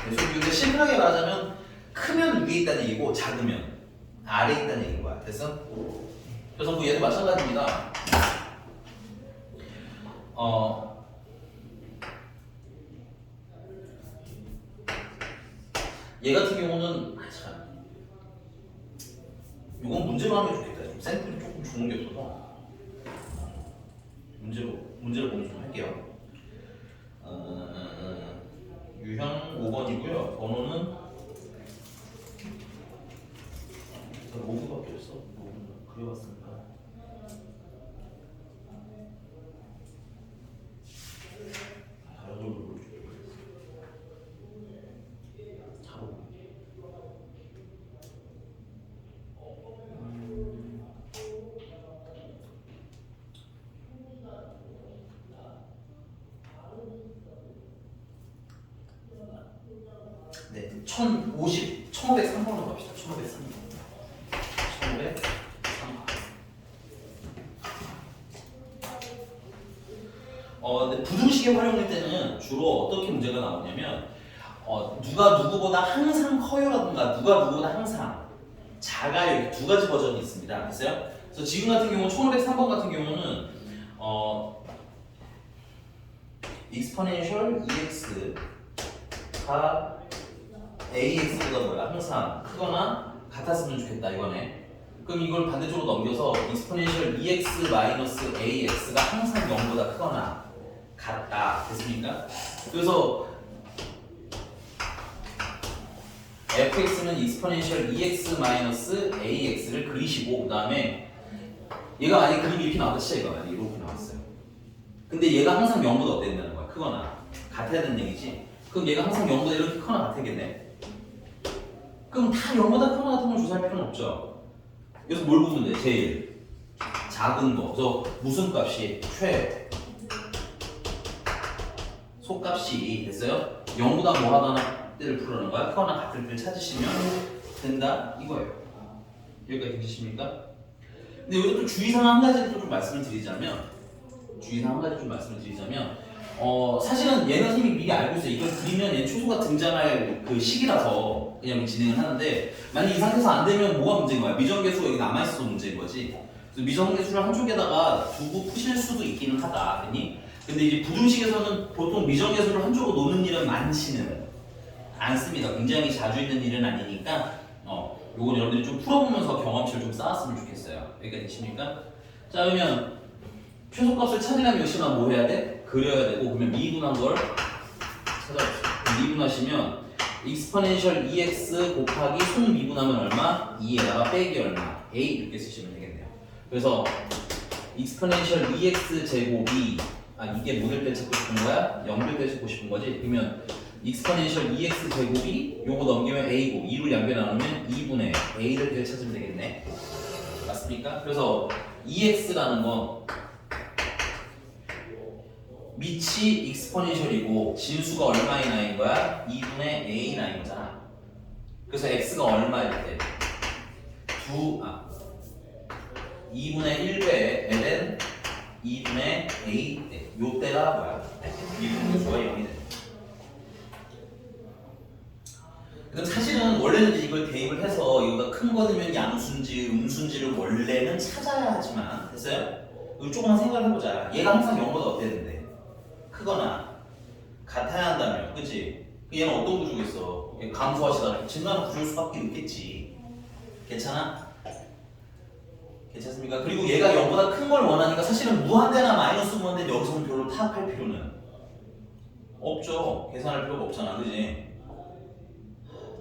대속이고 심플하게 말하자면 크면 위에 있다는 얘기고 작으면 아래에 있다는 얘기인 거야. 됐어? 그래서 뭐 얘도 마찬가지입니다. 얘 같은 경우는 이건 문제로 하면 좋겠다. 좀 샘플이 조금 좋은 게 없어서 문제를 보면 좀 할게요. 유형 5번이고요. 번호는 5개밖에 없어. 5분 그려봤습니다. 다른 걸로 보여줄게요. 자로. 네, 1503번으로 갑시다. 1503번. 1503번. 근데 부등식의 활용일 때는 주로 어떻게 문제가 나오냐면 누가 누구보다 항상 커요라든가 누가 누구보다 항상 작아요. 이렇게 두 가지 버전이 있습니다. 됐어요? 그래서 지금 같은 경우 1503번 같은 경우는 exponential ex가 ax보다 뭐야? 항상 크거나 같았으면 좋겠다 이거네. 그럼 이걸 반대쪽으로 넘겨서 exponential ex 마이너스 ax가 항상 0보다 크거나 같다. 됐습니까? 그래서 fx는 exponential ex 마이너스 ax를 그리시고 그 다음에 얘가 만약에 그림이 이렇게 나왔다 치자. 얘가 만약에 이렇게 나왔어요. 근데 얘가 항상 0보다 어때야 된다는 거야? 크거나 같아야 되는 얘기지. 그럼 얘가 항상 0보다 이렇게 크거나 같아야겠네. 그럼 다 0보다 크거나 같은 걸 조사할 필요는 없죠. 그래서 뭘 보면 돼? 제일 작은 거. 그래서 무슨 값이 소값이 됐어요? 0보다 뭐 하나 때를 부르는 거야? 크거나 같을 때를 찾으시면 된다 이거예요. 여기까지 되시십니까? 근데 여기서 또 주의사항 한 가지를 좀 말씀을 드리자면 사실은 얘는 선생님이 미리 알고 있어요. 이걸 그리면 얘 초소가 등장할 그 시기라서 그냥 진행을 하는데 만약 이 상태에서 안 되면 뭐가 문제인 거야? 미정계수가 여기 남아있어서 문제인 거지. 그래서 미정계수를 한쪽에다가 두고 푸실 수도 있기는 하다. 아니? 근데 이제 부등식에서는 보통 미정계수를 한쪽으로 놓는 일은 많지는 않습니다. 굉장히 자주 있는 일은 아니니까 요건 여러분들이 좀 풀어보면서 경험치를 좀 쌓았으면 좋겠어요. 여기까지 되십니까? 자 그러면 최소값을 찾으려면 역시나 뭐 해야 돼? 그려야 되고 그러면 미분한 걸 찾아보세요. 미분하시면 익스포넨셜 EX 곱하기 속미분하면 얼마? 2에다가 빼기 얼마? A 이렇게 쓰시면 되겠네요. 그래서 익스포넨셜 EX 제곱이 이게 뭐될 때 찾고 싶은 거야? 0될 때 찾고 싶은 거지? 그러면 익스포넨셜 EX 제곱이 요거 넘기면 A고 2를 양변 나누면 2분의 A될 때 찾으면 되겠네. 맞습니까? 그래서 EX라는 건 밑이 익스포넨셜이고 진수가 얼마인 나인 거야? 2분의 A 나인 거잖아. 그래서 X가 얼마일 때? 2분의 1배에 ln 2분의 A 때. 요 때가 뭐야? 미분 수가 0이 돼. 그럼 사실은 원래는 이걸 대입을 해서 이거가 큰 거 되면 양수인지 음수인지를 원래는 찾아야 하지만 됐어요? 이거 조금만 생각을 해보자. 얘가 항상 0보다 어땠는데? 크거나 같아야 한다며, 그치? 얘는 어떤 구조가 있어? 감소하시다. 증가하는 구조일 수밖에 없겠지. 괜찮아? 괜찮습니까? 그리고 얘가 0보다 큰 걸 원하니까 사실은 무한대나 마이너스 무한대 여기서는 별로 타협할 필요는 없죠. 계산할 필요가 없잖아, 그지?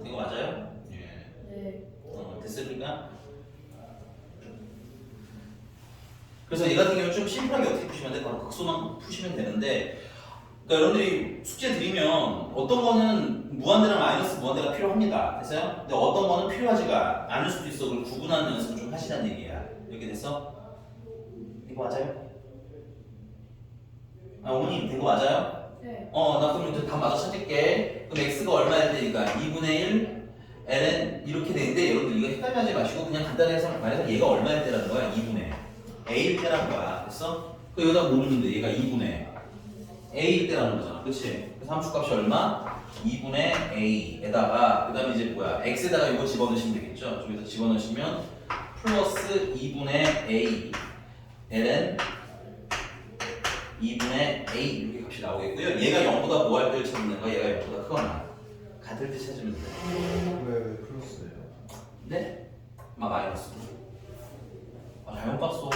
이거 맞아요? 예. 네. 됐습니까? 그래서 얘 같은 경우는 좀 심플하게 어떻게 푸시면 돼? 바로 극소만 푸시면 되는데, 그러니까 여러분들이 숙제 드리면 어떤 거는 무한대랑 마이너스 무한대가 필요합니다. 됐어요? 근데 어떤 거는 필요하지가 않을 수도 있어. 그걸 구분하는 연습을 좀 하시라는 얘기야. 이렇게 됐어? 이거 맞아요? 어머니 이거 맞아요? 네. 나 그럼 이제 다 맞아 찾을게. 그럼 x가 얼마일 때니까 2분의 1 ln 이렇게 되는데 여러분들 이거 헷갈려하지 마시고 그냥 간단히 말해서 얘가 얼마일 때라는 거야? 2분의 a일 때라는 거야. 됐어? 그 여기다 모르는데 얘가 2분의 a일 때라는 거잖아. 그치? 그래서 함수값이 얼마? 2분의 a에다가 그 다음에 이제 뭐야? x에다가 이거 집어넣으시면 되겠죠? 저기서 집어넣으시면 플러스 2분의 a ln 2분의 a 이렇게 값이 나오겠고요. 얘가 0보다 뭐 할 때를 찾는 거야? 얘가 0보다 크거나 같을 때 찾으면 돼. 왜 플러스예요? 네? 마이너스. 잘못 봤어.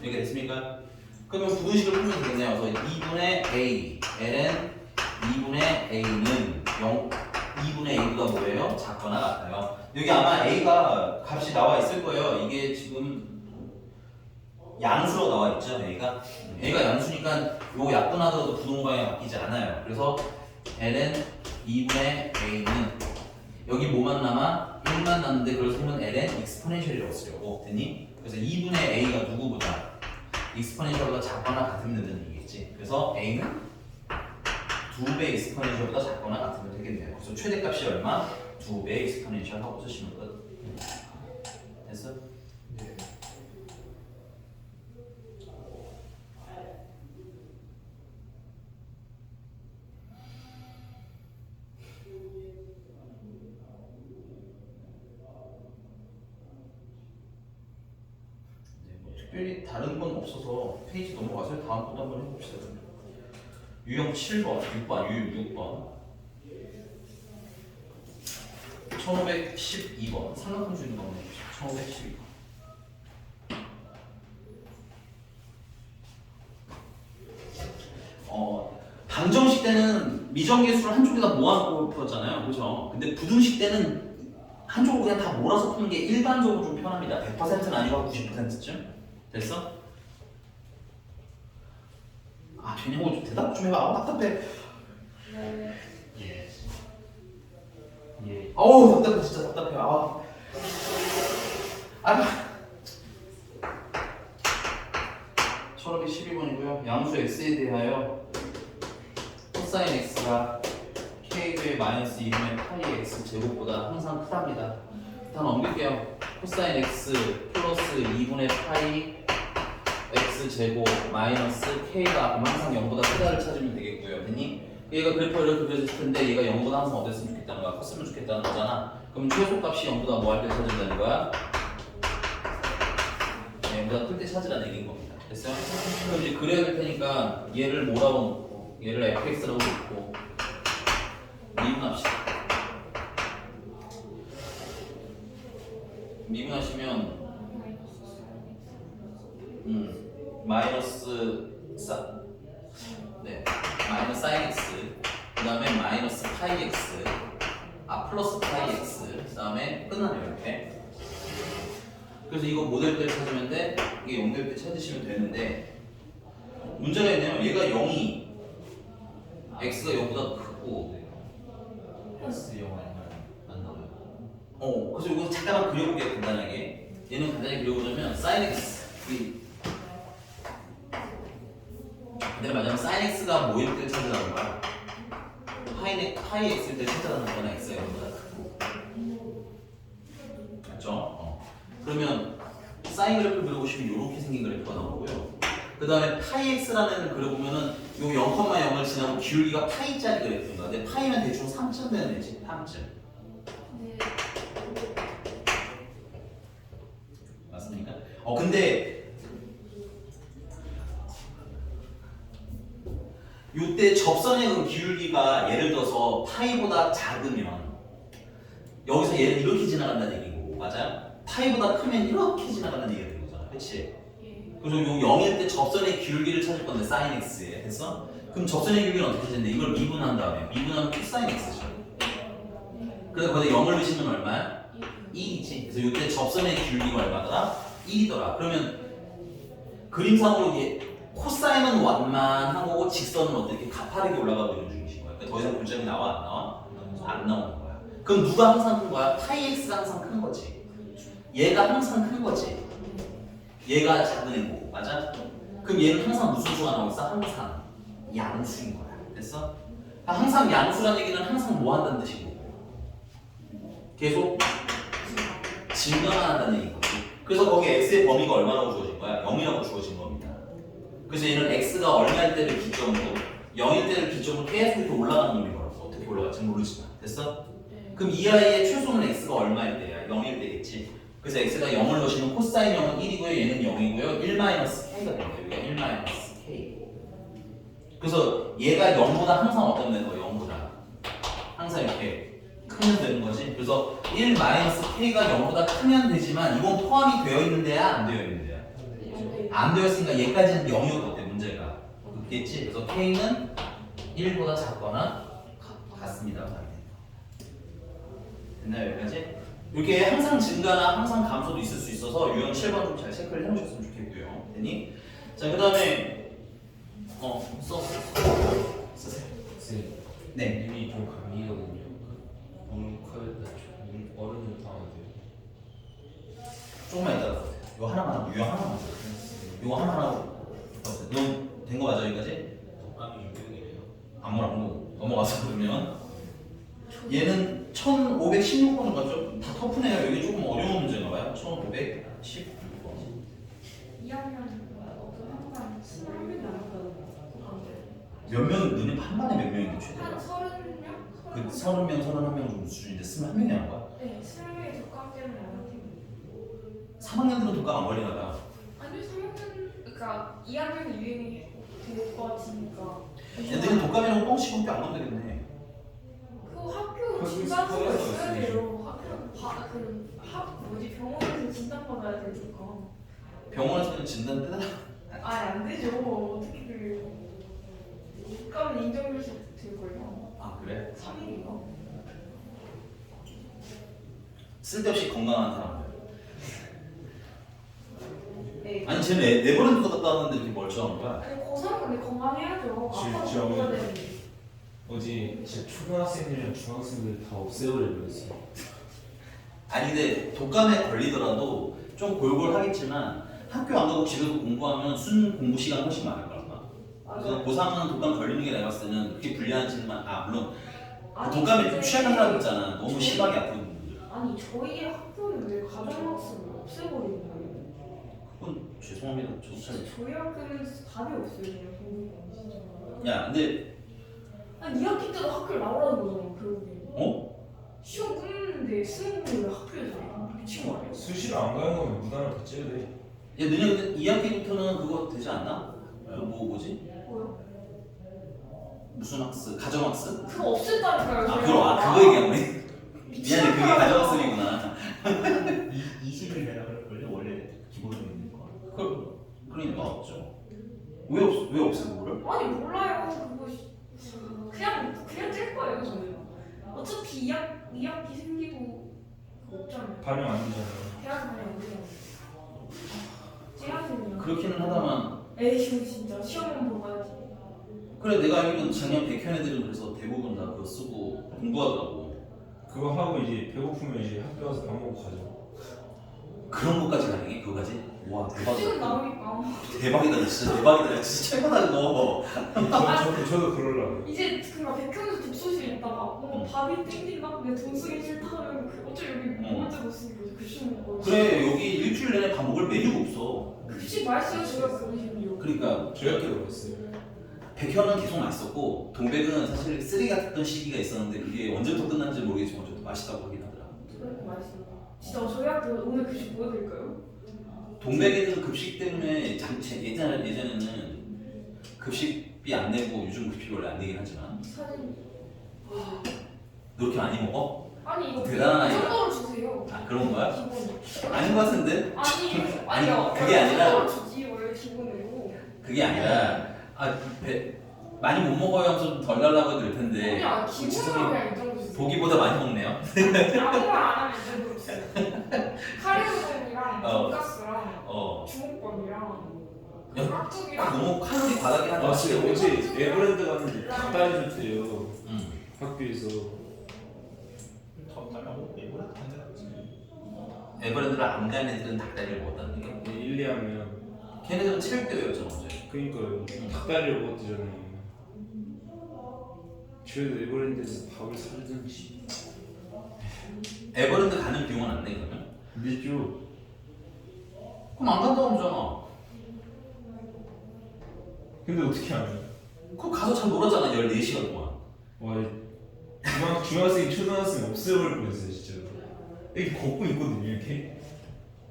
이렇게 됐습니까? 그러면 부등식을 풀면 되겠네요. 그래서 2분의 a ln 2분의 a는 2분의 a보다 뭐예요? 작거나 같아요. 여기 아마 a가 값이 나와 있을 거예요. 이게 지금 양수로 나와 있죠, a가. a가 양수니까 요 약분하더라도 부동 방향이 바뀌지 않아요. 그래서 ln 2분의 a는 여기 뭐만 남아? 1만 남는데 그걸 쓰면 ln 익스포넨셜이라고 쓰려고. 됐니? 그래서 2분의 a가 누구보다 익스포넨셜보다 작거나 같으면 된다는 얘기겠지. 그래서 a는 2배 익스포넨셜보다 작거나 같으면 되겠네요. 그래서 최대값이 얼마? 2배 익스포넨셜 하고 쓰시면 끝. 됐어? 네. 특별히 다른 건 없어서 페이지 넘어가서 다음 것도 한번 해봅시다. 유형 7번, 6번, 유형 6번 1512번 삼각형 주는 거 한번 해봅시다. 1512번 방정식 때는 미정계수를 한쪽에다 모아놓고 풀었잖아요. 그죠? 근데 부등식 때는 한쪽으로 그냥 다 몰아서 푸는 게 일반적으로 좀 편합니다. 100%는 아니고 90%쯤. 됐어? 되냐고 좀 대답 좀 해봐. 답답해. 네. 예. 예. 답답해. 진짜 답답해. 철업이 12번이고요. 양수 x에 대하여 코사인 x가 k의 마이너스 2분의 파이 x 제곱보다 항상 크답니다. 다 넘길게요. 코사인 x 플러스 2분의 파이 x 제곱 마이너스 k가 항상 0보다 크다를 찾으면 되겠고요. 됐니? 얘가 그래프가 이렇게 그려졌을 텐데 얘가 0보다 항상 어땠으면 좋겠다는 거야? 컸으면 좋겠다는 거잖아. 그럼 최소값이 0보다 뭐 할 때 찾는다는 거야? 0보다 클 때 찾으라는 얘기인 겁니다. 됐어요? 그럼 이제 그려야 될 테니까 얘를 뭐라고 놓고 얘를 fx라고 놓고 미분합시다. 미분하시면 마이너스 마이너스 sin x 그 다음에 마이너스 파이 x, 플러스 파이 x, 그 다음에 끝나네요 이렇게. 그래서 이거 모델대로 찾으면 돼. 이게 0될 때 찾으시면 되는데 문제가 있네요. 얘가 0이 x가 0보다 크고 플러스 0 아니면 안 나와요. 그래서 이거 잠깐만 그려볼게요 간단하게. 얘는 간단히 그려보자면 sin x 그대로 말하자면 sin x가 뭐일 때 찾으라는 거야? 파이 x일 때 찾으라는 거나 x가 0보다 크고 맞죠? 그러면 사인 그래프를 그려보시면 이렇게 생긴 그래프가 나오고요. 그 다음에 파이 x라는 애를 그려보면은 요 0,0을 지나고 기울기가 파이짜리 그래프인 거야. 근데 파이면 대충 3쯤 되는 애지. 3쯤. 네. 맞습니까? 근데 요때 접선의 그 기울기가 예를 들어서 파이보다 작으면 여기서 얘는 이렇게 지나간다는 얘기고 맞아요? 파이보다 크면 이렇게 지나간다는 얘기가 되는 거잖아. 그치? 예. 그래서 요 0일 때 접선의 기울기를 찾을 건데 sin x에 됐어? 그럼 접선의 기울기는 어떻게 되는데 이걸 미분한 다음에 미분하면 cosine x죠. 그래서 거기다 0을 넣으시면 얼마야? 1이지. 그래서 요때 접선의 기울기가 얼마더라? 1이더라. 그러면 그림상으로 이게 코사인은 완만한 거고 직선은 어떻게 가파르게 올라가고 있는 중이신 거야. 그러니까 더 이상 분점이 나와 안 나와? 안 나오는 거야. 그럼 누가 항상 큰 거야? 파이 x가 항상 큰 거지. 얘가 항상 큰 거지. 얘가 작은 애고 맞아? 그럼 얘는 항상 무슨 수가 나오고 있어? 항상 양수인 거야. 됐어? 항상 양수라는 얘기는 항상 뭐 한다는 뜻이고 계속 증가만 한다는 얘기거든. 그래서 거기 x의 범위가 얼마라고 주어진 거야? 0이라고 주어진 겁니다. 그래서 얘는 x가 얼마일 때를 기점으로 0일 때를 기점으로 계속 이렇게 올라가는 놈인 거라고. 어떻게 올라갈지 모르지만 됐어? 그럼 이 아이의 최소는 x가 얼마일 때야? 0일 때겠지. 그래서 x가 0을 넣으시면 코사인 0은 1이고요. 얘는 0이고요. 1-k가 됩니다. 여기가 1-k. 그래서 얘가 0보다 항상 어떤 되는 거예요? 0보다 항상 이렇게 크면 되는 거지. 그래서 1-k가 0보다 크면 되지만 이건 포함이 되어 있는 데야? 안 되어 있는 데야? 안 되어 있으니까 얘까지는 0이었거든 문제가. 그렇겠지? 그래서 k는 1보다 작거나 같습니다. 됐나요 여기까지? 이렇게 항상 증가나 항상 감소도 있을 수 있어서 유형 7번 좀 잘 체크를 해놓으셨으면 좋겠고요. 됐니? 자, 그 다음에 쓰세요. 쌤, 네. 눈이 좀 감기거든요. 물 커였다 얼음을 타면 돼요. 조금만 이따가 이거 하나만 하고 유형 하나만 하고 이거 하나만 하고 넌된 거 맞아 여기까지? 독감이 유명이래요. 아무거나 넘어가서 그러면 얘는 1516번을 맞죠? 다 터프네요. 여기 조금 어려운 문제인가 봐요. 1516번. 2학년 항상 21명이 몇 명, 너네 반반에 몇 명인데 최대? 한 30명? 그 30명, 31명 정도 수준인데 21명이 하는 거야? 네, 20명이 독감 때문에 안 하고 3학년들은 독감 안 걸리나 봐. 아니요, 3학년, 그러니까 2학년이 유행이 될 것 같으니까 얘들은 독감이라고 뻥치고 학교 안 가면 되겠네. 그거 학교 거기 진단서가 스포일러가 있어야 있어야지. 돼요. 병원에서 진단받아야 되니까 병원에서는 진단 뜯어. 안 되죠. 어떻게 그래요. 독감은 인정돼서 될걸요. 아 그래? 3일인가? 쓸데없이 건강한 사람. 네. 아니 쟤는 네버랜드 갔다 왔는데 이렇게 멀쩡한 거야? 아니 고3은 근데 건강해야죠. 아빠 진짜. 먹어야 되는데. 어제 진짜 초등학생이랑 중학생들 다 없애버려버렸어. 아니 근데 독감에 걸리더라도 좀 골골하겠지만 학교 안 가고 집에서 공부하면 순 공부 시간 훨씬 많을 거야. 그래서 고3은 독감 걸리는 게 내가 봤을 때는 그렇게 불리하지만 물론 독감에 좀 근데 취약한 사람 있잖아. 너무 심하게 아픈 분들. 아니 저희 학교는 왜 가정학습을 없애버리는 거예요? 그건 죄송합니다. 저도 잘. 저희 학교는 답이 없어요. 그냥 공부가. 야 근데 아니 2학기 때도 학교를 나오라는 거잖아 결국에. 어? 시험 시험 끝났는데 수능 공부를 왜 학교에서 해? 미친 거 아니야? 수시를 안 가는 거면 무단을 다 째야 돼. 야 너네 근데 2학기부터는 그거 되지 않나? 뭐지? 뭐요? 무슨 학습? 가정학습? 그거 없앴다니까요. 그거 얘기한 거니? 미안해 그게 가정학습이구나. 20일 내라 그럴걸요? 원래 기본적으로 있는 거. 그러니까 없죠. 왜 없애 그거를? 아니 몰라요. 그거 그냥 찔 특히 2학기 생기고 없잖아요. 반영 안 되잖아요. 대학 많이 안 되잖아요. 찌라시면 그렇기는 하다만 에이 이거 진짜 시험만 보고 가야지. 그래 내가 알기로는 작년 백현 애들은 그래서 대부분 다 그거 쓰고 공부하더라고. 그거 하고 이제 배고프면 이제 학교 가서 밥 먹고 가죠. 그런 것까지 가능해? 그거까지? 와 지금 대박이다. 나오니까 대박이다 진짜 대박이다 진짜 최고다 그거. 저도 그러려고. 이제 그니까 백현에서 독서실 있다가 뭔가 밥이 땡긴다 근데 돈 쓰기 싫다 하면 어차피 여기 먹을 데가 없으니까 급식 먹고 그래 여기 일주일 내내 밥 먹을 메뉴가 없어. 급식 맛있어요 제가 그러시면 그러니까 저녁에도 그랬어요. 백현은 계속 맛있었고 동백은 사실 쓰레기 같았던 시기가 있었는데 그게 언제부터 끝났는지 모르겠지만 어쨌든 맛있다고 하긴 하더라. 그렇게 맛있어요. 진짜 저희 학교 오늘 급식 보여드릴까요? 동백 애들은 급식 때문에 예전에는 급식비 안 내고 요즘 급식비 원래 안 내긴 하지만 사진 너 그렇게 많이 먹어? 아니 이거 대단한 이 아이다. 정도로 주세요. 아 그런 거야? 기본 아닌 것 같은데? 아니요 그게 아니라- 이 정도로 주지 원래 기본으로. 그게 아니라 많이 못 먹어요 하면서 좀 덜 달라고 해도 될 텐데 아니야 기본으로 그냥 이 정도 주세요. 보기보다 많이 먹네요. 아무 말 안 하면 이 정도로 주세요. 카레우동이랑 돈가스랑 주먹밥이랑 야, 깍두기랑 너무 칼로리 바닥이 하나. 아 진짜 어제 에버랜드 갔는데 닭다리 줬대요. 응. 학교에서. 처음 달라고 내보내 한대 같지. 에버랜드를 안 가는 애들은 닭다리를 먹었다는 얘기야. 1, 2하면 걔네들은 체육대회였잖아 어제. 그러니까요. 닭다리를 먹었대잖아요. 저희도 에버랜드에서 밥을 사주든지. 에버랜드 가는 비용은 안 내 그러면? 늦죠. 그럼 안 간다고 하잖아. 근데 어떻게 하냐? 그럼 가서 잘 놀았잖아 14시간 동안. 와 중학생 초등학생 없애버릴 뻔했어요 진짜. 이렇게 걷고 있거든요 이렇게.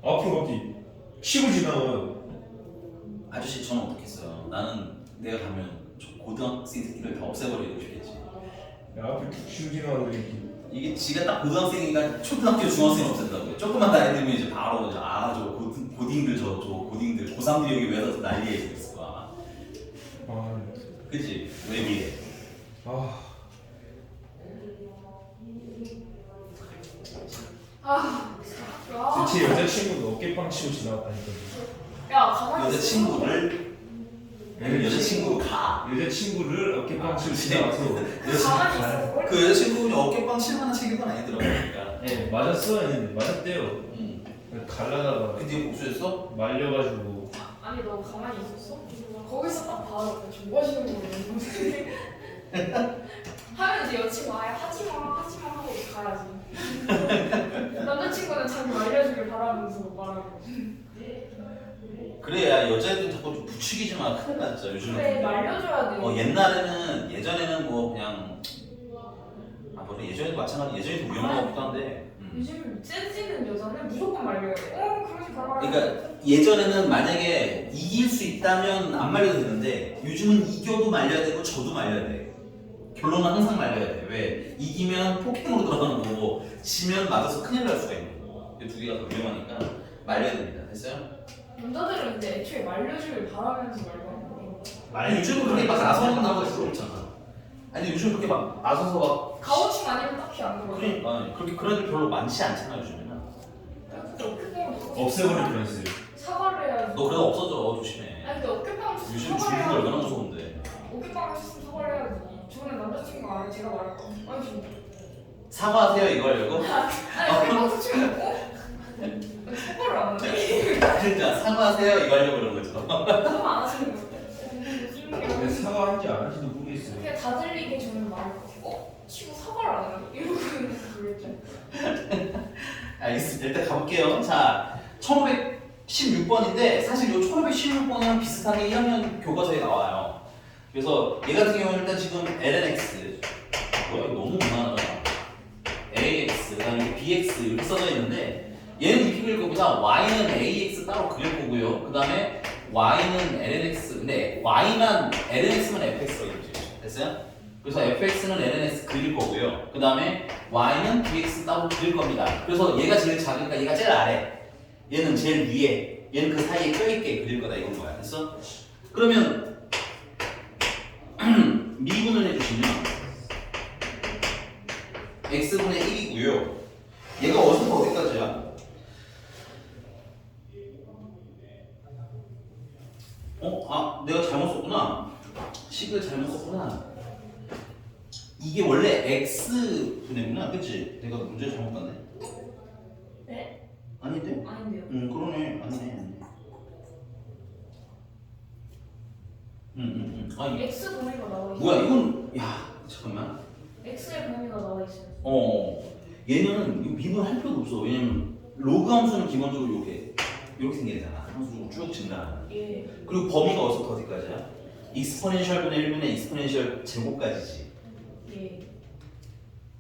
앞으로 갑자기 치고 지나가요. 아저씨 저는 어떻게 했어요? 나는 내가 가면 저 고등학생 새끼를 다 없애버리고 싶겠지. 야, 앞에 툭 치고 지나가더니 이렇게. 이게 지가 딱 고등학생이니까 초등학교 중학생 없앤다고요. 조금만 나이 들면 이제 바로 저 고딩들 저 고딩들 고3들이 여기 왜 와서 난리에 있을 거야. 아, 그치? 왜 이래? 아, 아, 제 여자친구도 어깨빵 치고 지나갔다니까요. 야 가만히 있어. 여자친구를 여자친구가 여자친구를 어깨빵 치고 지나가서 가만히 있어. 그 여자친구분이 어깨빵 칠만한 체격은 아니더라고 그러니까. 네, 맞았어 했는데 맞았대요. 응. 갈라다가 근데 복수했어? 말려가지고. 아니 너 가만히 있었어? 거기서 딱 봐. 뭐 하시는 거예요? 하면 이제 여친구 아예 하지마 하고 가야지. 남자친구는 자기 알려주길 바라면서 말하고. 그래야 여자애들 자꾸 좀 부추기지 마. 큰일 나 진짜 요즘은. 그래 말려줘야 돼. 예전에는 뭐 그냥 뭐래 예전에도 마찬가지 예전에도 위험한 것 같기도 한데. 요즘 째지는 여자는 무조건 말려야 돼. 그러지 말아야 돼. 그러니까 예전에는 만약에 이길 수 있다면 안 말려도 되는데 요즘은 이겨도 말려야 되고 져도 말려야 돼. 결론은 항상 말려야 돼. 왜? 이기면 폭행으로 들어가는 거고 지면 맞아서 큰일 날 수가 있는 거고. 이 두 개가 더 위험하니까 말려야 됩니다. 됐어요? 남자들은 이제 애초에 말려주길 바라면서 말고. 아니 요즘은 그렇게 막 나서는 나가 필요 없잖아. 아니 요즘 그렇게 막 나서서 막 가오충 아니면 딱히 안 들어. 그러니까 그렇게 그런 애들 별로 많지 않잖아 요즘에는. 없애버릴 뻔했어요. 사과를 해야지. 너 그래도 없어져 조심해. 아니 근데 어깨빵 쳤으면 요즘 사과를 죽는 거 해야지. 얼마나 무서운데. 어깨빵 쳤으면 사과를 해야지. 저번에 남자친구가 아니 제가 말했다. 아니 진짜. 사과하세요 이거 하려고? 아니 어깨빵 쳤으면 사과를 안 하네. 그러니까 사과하세요 이거 하려고 그런 거죠. 사과 안 하시는 거예요? 근데 사과한지 안 한지도 모르겠어요. 그냥 다 들리게 저는 말할 거. 치고 사과를 안 하네. 이러고 그랬죠. 알겠습니다. 일단 가볼게요. 자, 1516번인데 사실 이 1516번이랑 비슷하게 1학년 교과서에 나와요. 그래서 얘 같은 경우는 일단 지금 lnx 뭐야 너무 무난하잖아. ax 그다음에 bx 이렇게 써져 있는데 얘는 이렇게 그릴 겁니다. y는 ax 따로 그릴 거고요. 그다음에 y는 lnx 근데 y만 lnx만 fx로 이루어져 있죠. 됐어요? 그래서 fx는 lnx 그릴 거고요. 그 다음에 y는 bx 따로 그릴 겁니다. 그래서 얘가 제일 작으니까 얘가 제일 아래, 얘는 제일 위에, 얘는 그 사이에 껴있게 그릴 거다 이건 거야. 됐어? 그러면 미분을 해주시면 x분의 1이고요. 얘가 어디서부터 어디까지야? 내가 잘못 썼구나. 식을 잘못 썼구나. 이게 원래 x분의구나, 그치? 내가 문제 잘못 봤네. 네? 아닌데? 아닌데요. 그러네. 아니네. 아니, X 범위가 나와 있어요. 뭐야, 이건, 야, 잠깐만. X의 범위가 나와 있어요. 얘는 이거 미분할 필요도 없어. 왜냐면 로그 함수는 기본적으로 이렇게 생기잖아. 함수 쭉 증가하는. 예. 그리고 범위가 어디서부터 어디까지야? 익스포넨셜 분의 1분의 익스포넨셜 제곱까지지. 예.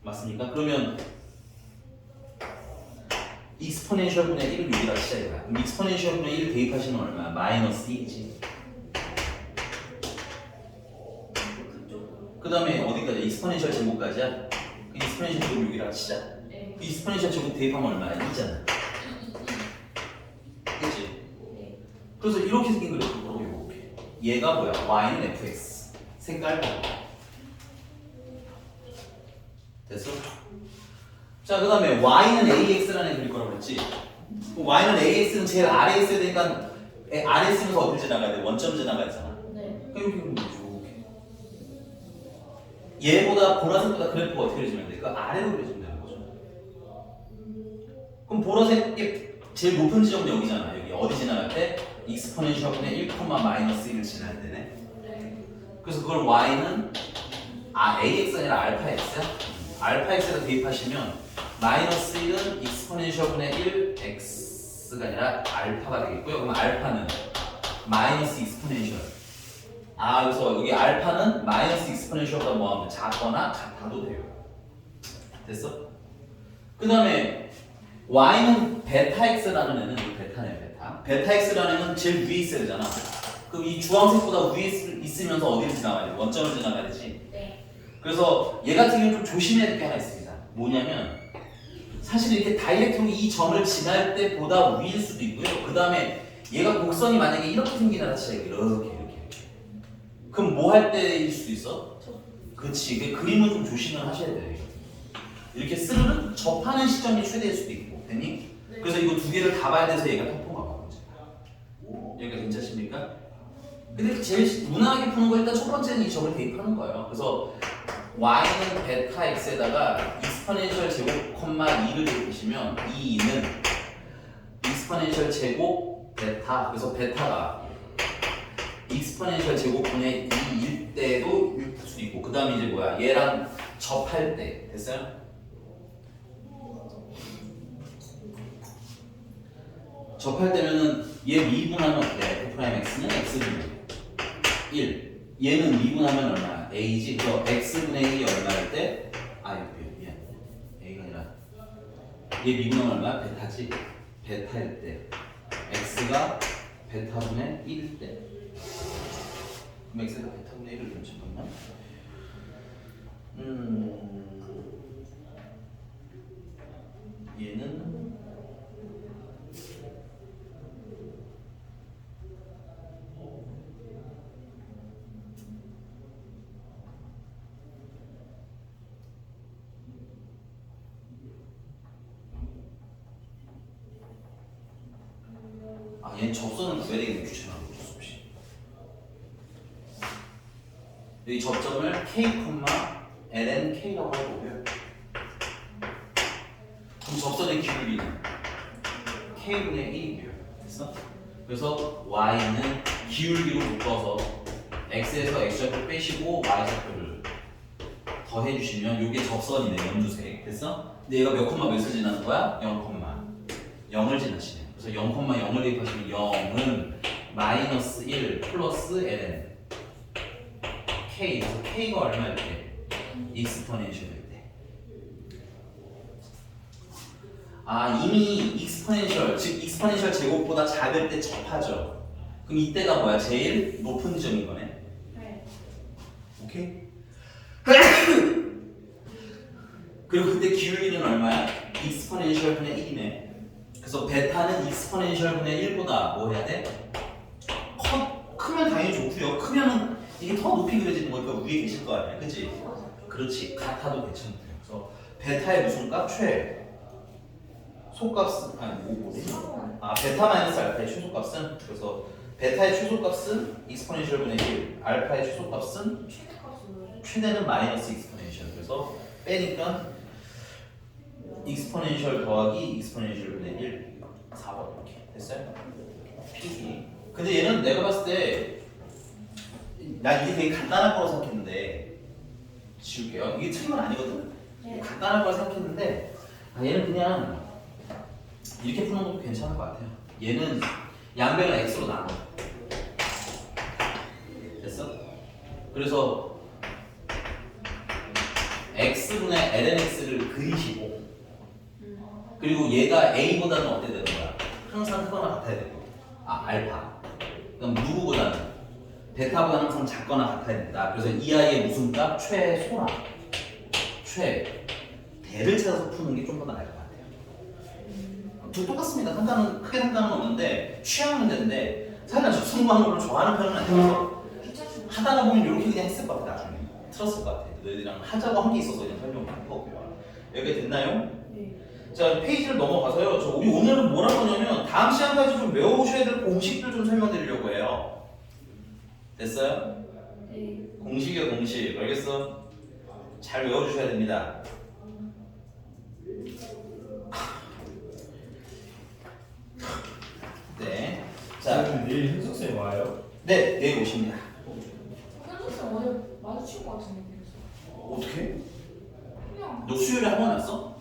맞습니까? 그러면 익스포넨셜 분의 1을 여기다 치자 이거야. 그럼 익스포넨셜 분의 1 대입하시면 얼마야? 마이너스 2지. 그쪽. 그 다음에 어디까지? 익스포넨셜 제곱까지야? 그 익스포넨셜 제곱 여기다 치자. 네. 그 익스포넨셜 제곱 대입하면 얼마야? 2잖아. 그치? 네. 그래서 이렇게 생긴 그래프로 이렇게. 얘가 뭐야? y는 fx. 색깔 봐. 됐어? 자, 그 다음에 y는 ax라는 그릴 거라고 그랬지? 그럼 y는 ax는 제일 아래에 있어야 되니까 아래에 있으면서 어딜 지나가야 돼? 원점 지나가야 되잖아. 네. 그러니까 이렇게 그리면 되지, 이렇게. 얘보다 보라색보다 그래프가 어떻게 그려지면 돼? 그 아래로 그려지면 되는 거죠. 그럼 보라색이 제일 높은 지점은 여기잖아. 여기 어디 지나갈 때? 익스포넨셜 분의 1, 마이너스 1을 지날 때네. 네. 그래서 그걸 y는 ax가 아니라 알파 x야? 알파 x에다 대입하시면 마이너스 1은 익스포넨셜 분의 1 x가 아니라 알파가 되겠고요. 그럼 알파는 마이너스 익스포넨셜. 그래서 여기 알파는 마이너스 익스포넨셜보다 뭐하면 작거나 같아도 돼요. 됐어? 그 다음에 y는 베타 x라는 애는 이 베타네, 베타. 베타 x라는 애는 제일 위에 있어야 되잖아. 그럼 이 주황색보다 위에 있으면서 어디를 지나가야 돼? 원점을 지나가야 되지. 네. 그래서 얘 같은 경우는 좀 조심해야 될 게 하나 있습니다. 뭐냐면 사실 이렇게 다이렉트로 이 점을 지날 때보다 위일 수도 있고요. 그 다음에 얘가 곡선이 만약에 이렇게 생기나 치자 이렇게. 그럼 뭐 할 때일 수도 있어? 그렇지. 그 그림은 좀 조심을 하셔야 돼요. 이렇게 스르륵 접하는 시점이 최대일 수도 있고, 됐니? 네. 그래서 이거 두 개를 다 봐야 돼서 얘가 통통하고 여기가 괜찮습니까? 근데 제일 무난하게 푸는 거 일단 첫 번째는 이 점을 대입하는 거예요. 그래서 y는 베타 x에다가 익스포넨셜 제곱 콤마 2를 대입하시면 이 2는 익스포넨셜 제곱 베타. 그래서 베타가 익스포넨셜 제곱분의 2일 때도 이렇게 할 수도 있고, 그 다음에 이제 뭐야? 얘랑 접할 때. 됐어요? 접할 때면은 얘 미분하면 어때? f'x는 x분의 1. 얘는 미분하면 얼마야? a지. 그래서 x분의 1이 얼마일 때? a가 아니라 얘 미분하면 얼마야? 베타지. 베타일 때 x가 베타분의 1일 때. 그럼 x가 베타분의 1을 좀 잠깐만. 얘는 얘는 접선을 구해야 되겠네. 귀찮아. 어쩔 수 없이. 여기 접점을 k, ln k라고 해보고요. 그럼 접선의 기울기는 k분의 1이고요. 됐어? 그래서 y는 기울기로 묶어서 x에서 x좌표 빼시고 y좌표를 더해주시면 이게 접선이네. 연두색. 됐어? 근데 얘가 몇 콤마 몇을 지나는 거야? 0을 지나시네. 그래서 0,0을 대입하시면 0은 마이너스 1 플러스 ln k. 그래서 k가 얼마일 때? 익스포넨셜일 때. 이미 익스포넨셜, 즉 익스포넨셜 제곱보다 작을 때 접하죠. 그럼 이때가 뭐야? 제일 높은 점인 거네. 네. 오케이? 그리고 그때 기울기는 얼마야? 익스포넨셜 분의 1이네. 그래서 베타는 익스포넨셜 분의 1보다 뭐 해야 돼? 크면 당연히 좋고요. 크면은 이게 더 높이 그려지는 거니까 위에 계실 거 아니야, 그치? 그렇지. 같아도 괜찮고요. 그래서 베타의 무슨 값? 최소값은 아니 뭐지? 상원. 아 베타 마이너스 알파의 최소값은 그래서 베타의 최소값은 익스포넨셜 분의 1 알파의 최소값은 최대값은 최대는 마이너스 익스포넨셜 그래서 빼니까 익스포넨셜 더하기 익스포넨셜 분의 1 4번 이렇게 됐어요? 필기 근데 얘는 내가 봤을 때 나 이게 되게 간단한 거라고 생각했는데 지울게요 이게 틀린 건 아니거든 네. 간단한 거라 생각했는데 얘는 그냥 이렇게 푸는 것도 괜찮을 것 같아요 얘는 양변을 x로 나눠 됐어? 그래서 x분의 lnx를 그리시고 그리고 얘가 a보다는 어때 되는 거야? 항상 크거나 같아야 되고 알파 그럼 누구보다는 베타보다는 항상 작거나 같아야 된다 그래서 이 아이의 무슨 값? 최소나 최대를 찾아서 푸는 게 좀 더 나을 것 같아요 둘 똑같습니다 크게 상관은 없는데 취향 문제인데 사실 난 접속방법을 좋아하는 편은 아니어서 귀찮죠. 하다가 보면 이렇게 그냥 했을 것 같아 나중에 틀었을 것 같아 너희들이랑 하자고 한 게 있어서 그냥 설명을 한 거고요 여기가 됐나요? 네. 자 페이지를 넘어가서요 우리 오늘은 뭘 할 거냐면 다음 시간까지 좀 외워오셔야 될 공식들 좀 설명드리려고 해요 됐어요? 네. 공식이야 공식 알겠어? 잘 외워주셔야 됩니다 네. 자, 내일 현석 쌤 와요? 네, 내일 오십니다. 현석쌤 어제 마주친 것 같은데 그래서 어떻게? 그냥 너 수요일에 학원 왔어?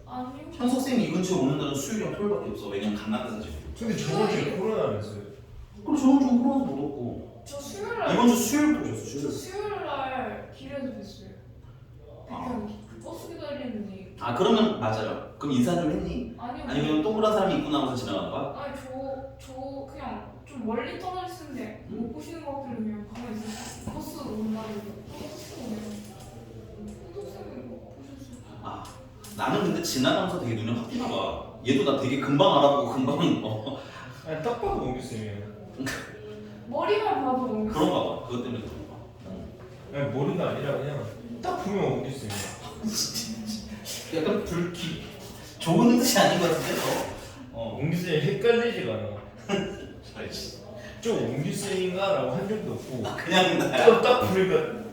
아니요. 현석 쌤이 이 근처에 오는 날은 수요일이랑 토요일밖에 없어. 왜냐면 강남에서 지금. 근데 저번 주에 코로나면서요. 그럼 저번 주 코로나도 못 없고 저 수요일날 이번 주 수요일부터 오셨어. 저 수요일. 수요일날 길에서 뵀어요. 그냥 버스 기다리는데 아 그러면 맞아요. 그럼 인사 좀 했니? 아니요. 아니면 동그란 사람이 입고 나와서 지나간 거야? 아니 저 그냥 좀 멀리 떠나 있었는데 못 보시는 것 같길래 그냥 가만히 있었어. 버스 온다고 버스 오네요. 현석쌤은 못 보셨어요? 아 나는 근데 지나가면서 되게 눈에 확 띄나 봐. 얘도 나 되게 금방 알아보고 금방 아니 딱 봐도 원규 쌤이에요. 머리만 봐도 너무 그런가 봐. 그것 때문에 그런가 봐. 아니 머리가 아니라 그냥 딱 보면 원규 쌤이야. 약간 불기 좋은 뜻이 아닌 것 같은데 원규 쌤이 헷갈리지가 않아. 알지. 저 원규 쌤인가라고 한 적도 없고 그냥 나야. 딱 부르니까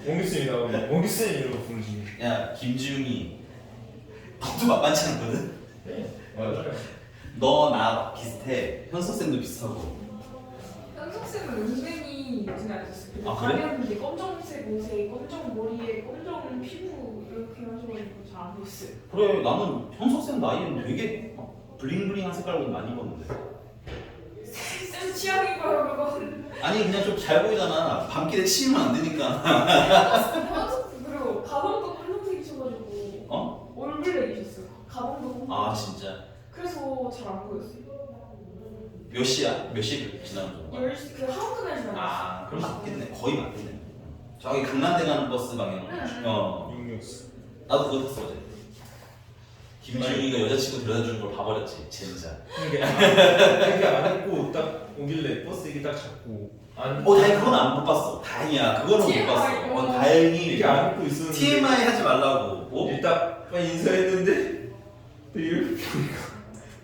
원규 쌤이 나오면 원규 쌤 이러고 부르지. 야 김지웅이 너도 만만치 않거든? 네 맞아요. 너 나 비슷해. 현석쌤도 비슷하고. 현석쌤은 은근히 요즘에 안 썼어요. 아, 그래? 가렸는데 검정색 옷에 검정 머리에 검정 피부 이렇게 하셔가지고 잘 안 보였어요. 그래 나는 현석쌤 나이엔 되게 막 블링블링한 색깔 옷 많이 입었는데. 쌤 취향인가요 그건? 아니 그냥 좀 잘 보이잖아. 밤길에 치이면 안 되니까. 현석 그리고 가방도 빨간색이셔가지고 어? 올블랙이셨어요. 가방도 아 진짜. 그래서 잘 안 보였어요. 몇 시야? 몇 시에 지나는 거야? 10시 그 한국 날씨만 아 그럼 맞겠네. 거의 맞겠네. 저기 강남대 가는 버스 방향으로. 어. 664. 나도 그거 탔어 어제. 김지웅이가 여자친구 데려다 주는 걸 봐버렸지 진짜. 이렇게 안 입고 딱 오길래 버스 이게 딱 잡고 안 다행히 그건 안 못 봤어. 다행이야. 그거는 못 TMI. 봤어. 다행히 이렇게 안 입고 있었는데 TMI 하지 말라고. 어? 딱 인사했는데 되게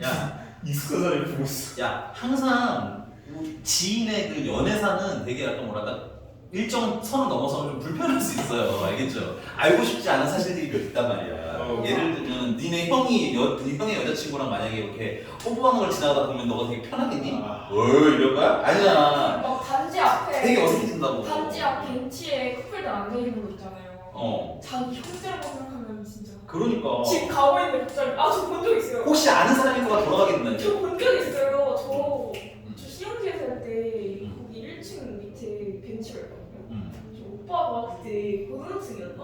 야, 익숙한 사람이 보고 있어. 야, 항상 지인의 그 연애사는 되게 약간 뭐랄까 일정 선을 넘어서면 좀 불편할 수 있어요. 알겠죠? 알고 싶지 않은 사실들이 몇 있단 말이야. 예를 들면 니네 형이 형의 여자친구랑 만약에 이렇게 뽀뽀하는 걸 지나가다 보면 너가 되게 편하겠니? 이럴 거야? 아니잖아. 막 단지 앞에 되게 어색해진다고. 단지 앞 벤치에 커플들 앉아 있는 거 있잖아요. 어. 자기 형제라고 생각하면 진짜 그러니까. 집 가고 있는데 갑자기 저 본 적 있어요. 혹시 아는 사람일 거가 돌아가겠는데. 저 본 적 있어요. 저 시험지에 살 때 거기 1층 밑에 벤치가 있거든요. 저 오빠가 그때 고등학생이었나?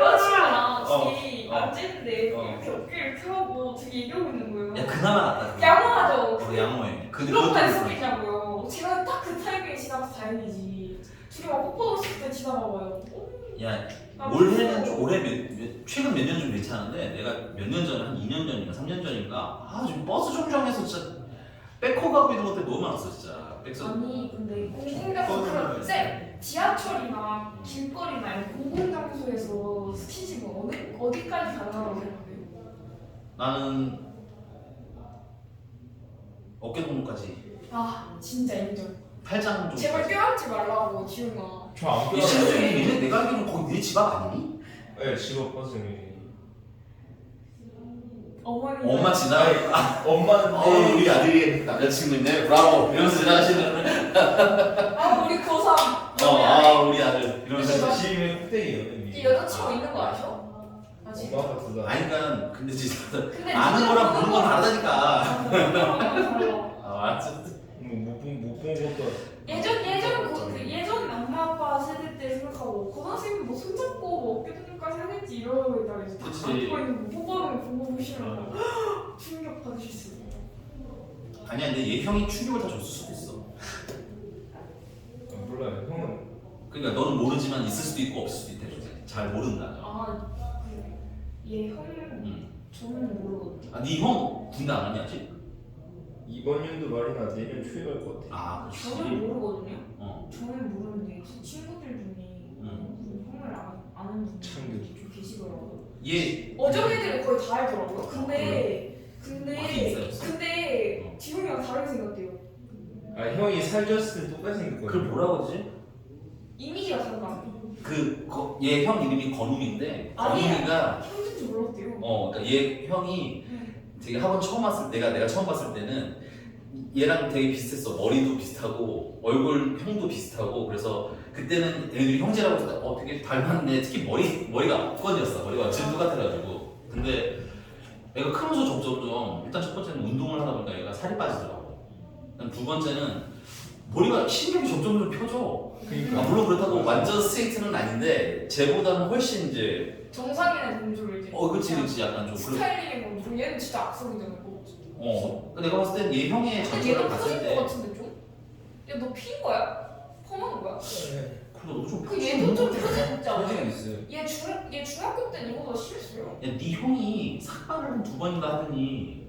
여자친구랑 둘이 앉아있는데 이렇게 어깨를 이렇게 하고 되게 얘기하고 있는 거예요. 야, 그나마 낫다. 양호하죠? 양호해. 그런 거 할수 있냐고요. 제가 딱 그 타이밍에 지나가서 다행이지. 둘이 막 뽀뽀하고 싶을 때 지나가봐요. 야, 올해는 좀 최근 몇 년 좀 괜찮은데 내가 몇 년 전에 한 2년 전인가 3년 전인가 지금 버스 정류장에서 진짜 백호 가고 있는 것들 너무 많았어 진짜. 아니 근데 공공장소 쌤 지하철이나 길거리나 이런 공공장소에서 스킨십은 어디 어디까지 가능하다고 생각해요? 나는 어깨 동무까지 아 진짜 인정. 8장 정도. 제발 껴안지 말라고 지웅아. 저안 이 실질적인 니네 내가 알기로는 거기 네 집 앞 아니니? 네, 직업 과정이. 어머니. 엄마 지나가. 엄마한테 우리 아들이 남자친구 있네. 브라보. 이러면서 지나가시는. 아 우리 고3. 우리 아들. 이러면서. 집이면 꼭대기예요. 이 여자친구 있는 거 아셔? 아직? 엄마 아빠 둘 다. 아니 그러니까 근데 진짜 근데 아는 거랑 모르는 건 다르다니까. 달라. 알았어. 못본 것도. 예전 엄마 아빠 세대 때 생각하고 고등학생은 뭐 손잡고 뭐 어깨 동무까지 하겠지 이러고 있다가 이제 다 그치. 갖고 있는 거 뽑아놓은 거 보시면 충격 받으실 수 있어요. 아니야 근데 얘 형이 충격을 다 줬을 수도 있어. 몰라요. 형은 그러니까 너는 모르지만 있을 수도 있고 없을 수도 있대. 잘 모른다. 얘 형, 응. 저는 모르거든요. 네 형 군대 안 왔냐 아직? 이번 연도 말이나 내년 초에 갈 것 같아. 아 저는 그렇지. 모르거든요. 어. 저는 모르는데 제 친구들 중에 형을 아는 분이 좀 계시더라고요. 얘 어정애들은 거의 다 알더라고요. 확인 있어요? 근데 지훈이랑 다르게 생각해요. 아 형이 살쪘을 때 똑같이 생겼거든. 그걸 뭐라고 하지? 이미지가 달라. 얘 형 이름이 건웅인데 아니야. 건웅이가 형인지 몰랐대요. 그러니까 얘 형이 되게 학원 처음 왔을 내가 처음 봤을 때는 얘랑 되게 비슷했어. 머리도 비슷하고 얼굴형도 비슷하고 그래서 그때는 애들이 형제라고 해서 되게 닮았네. 특히 머리가 압권이었어. 머리가 완전 똑같아가지고. 근데 애가 크면서 점점점 일단 첫 번째는 운동을 하다 보니까 얘가 살이 빠지더라고. 그다음 두 번째는 머리가 신경이 점점 펴져. 그러니까. 물론 그렇다고 완전 스트레이트는 아닌데 쟤보다는 훨씬 이제 정상인의 동조를 이제. 그치 약간 좀 스타일링이 뭐 얘는 진짜 악성이잖아. 그러니까 내가 봤을 땐 얘 형의 근데 전체를 얘도 봤을 피인 때 거 같은데 좀? 야 너 피인 거야? 펌한 거야? 그래 너도 좀 그 얘도 좀 펴지 않아? 사진이 있어요. 얘 중학교 때는 이거보다 심했어요. 야, 네 형이 삭발을 한 2번인가 하더니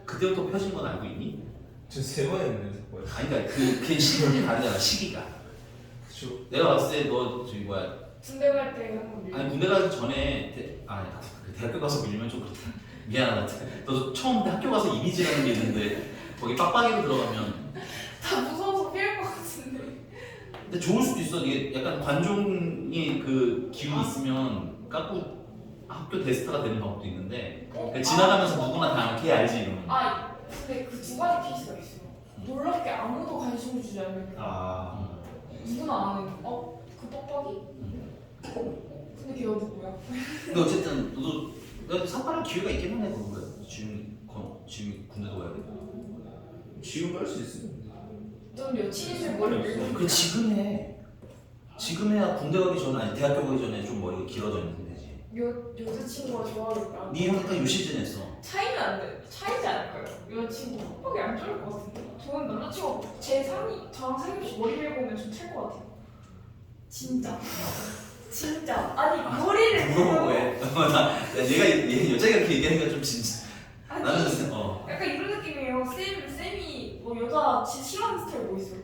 그때부터 펴진 건 알고 있니? 저 3번 했는데 3번. 아니 그러니까 그게 시기가 다르잖아 시기가. 그쵸. 내가 봤을 때 너 저기 뭐야 군대 갈 때 한번 밀. 아니 군대 가기 전에 대학교 가서 밀면 좀 그렇다. 미안하다. 너도 처음 학교 가서 이미지라는 게 있는데 거기 빡빡이로 들어가면 다 무서워서 피할 것 같은데. 근데 좋을 수도 있어. 이게 약간 관종이 그 기운이 있으면 깎고 학교 대스타가 되는 방법도 있는데 그러니까 지나가면서 누구나 다 이렇게 알지 이러면. 근데 그 두 가지 케이스가 있어요. 놀랍게 아무도 관심을 주지 않는. 누구나 아는. 그 뻑뻑이? 근데 걔가 누구야? 근데 어쨌든 너도 삭발할 기회가 있긴 하네 그거야. 지금 군대도 가야 돼. 지금 갈 수 있어요. 넌 여친이 좀 머리 밀고. 그 지금 해. 지금 해야 군대 가기 전에 아니 대학교 가기 전에 좀 머리가 길어져 있는 되지. 여자친구가 좋아하겠다. 네 형이 딱 요 시즌 했어. 차이는 안 돼. 차이지 않을까요? 여자친구 뻑뻑이 안 좋을 것 같은데. 저는 남자친구 저랑 사귀면서 머리 밀고 오면 좀 찰 것 같아요. 진짜. 아니 머리를 부러워 왜? 얘 여자가 이렇게 얘기하니까 좀 진짜. 아니, 나는 약간 이런 느낌이에요. 쌤이 뭐 여자 싫어하는 스타일 뭐 있어요?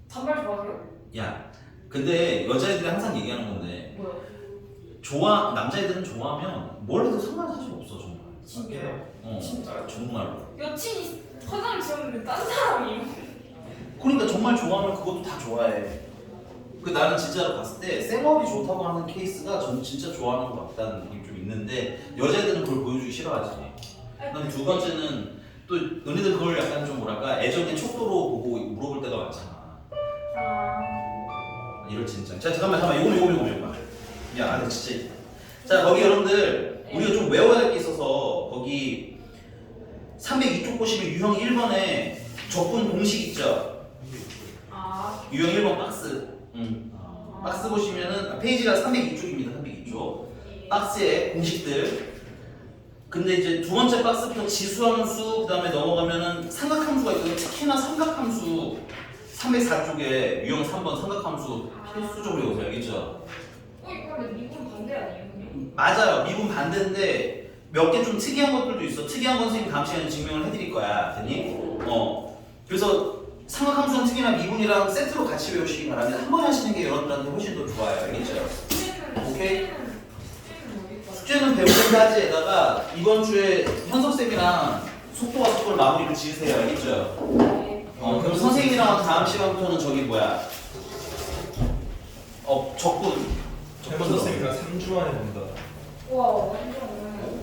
단발 좋아하세요? 야 근데 여자애들이 항상 얘기하는 건데 뭐요? 남자애들은 좋아하면 뭘 해도 상관 사실 없어 정말. 진짜요? 진짜요? 정말로. 여친이 화장을 지웠는데 딴 사람이에요. 그러니까 정말 좋아하면 그것도 다 좋아해. 나는 진짜로 봤을 때 쌩얼이 좋다고 하는 케이스가 저는 진짜 좋아하는 것 같다는 느낌이 좀 있는데 여자애들은 그걸 보여주기 싫어하지. 그다음 두 번째는 또 너네들 그걸 약간 좀 뭐랄까 애정의 척도로 보고 물어볼 때가 많잖아. 이럴 진짜. 자 잠깐만 이거. 야 근데 진짜. 자 거기 여러분들 우리가 좀 외워야 될 게 있어서 거기 302쪽 보시면 유형 1번에 적분 공식 있죠. 유형 1번 박스. 박스 보시면은 페이지가 302쪽입니다. 302쪽. 박스에 공식들. 근데 이제 두 번째 박스부터 지수함수 그다음에 넘어가면은 삼각함수가 있거든요. 특히나 삼각함수 304쪽에 유형 3번 삼각함수 필수적으로 외우세요. 알겠죠? 이거 근데 미분 반대 아니에요? 그냥? 맞아요. 미분 반대인데 몇 개 좀 특이한 것들도 있어. 특이한 건 선생님 다음 시간에 증명을 해드릴 거야. 됐니? 그래서 삼각함수는 특히나 미분이랑 세트로 같이 외우시기 바랍니다. 한 번에 하시는 게 여러분들한테 훨씬 더 좋아요. 알겠죠? 오케이? 숙제는 배울 때까지에다가 이번 주에 현석쌤이랑 속도와 속도를 마무리를 지으세요. 알겠죠? 네. 그럼 선생님이랑 다음 시간부터는 저기 뭐야? 적분. 해본 선생님이랑 3주 만에 본다. 와 완전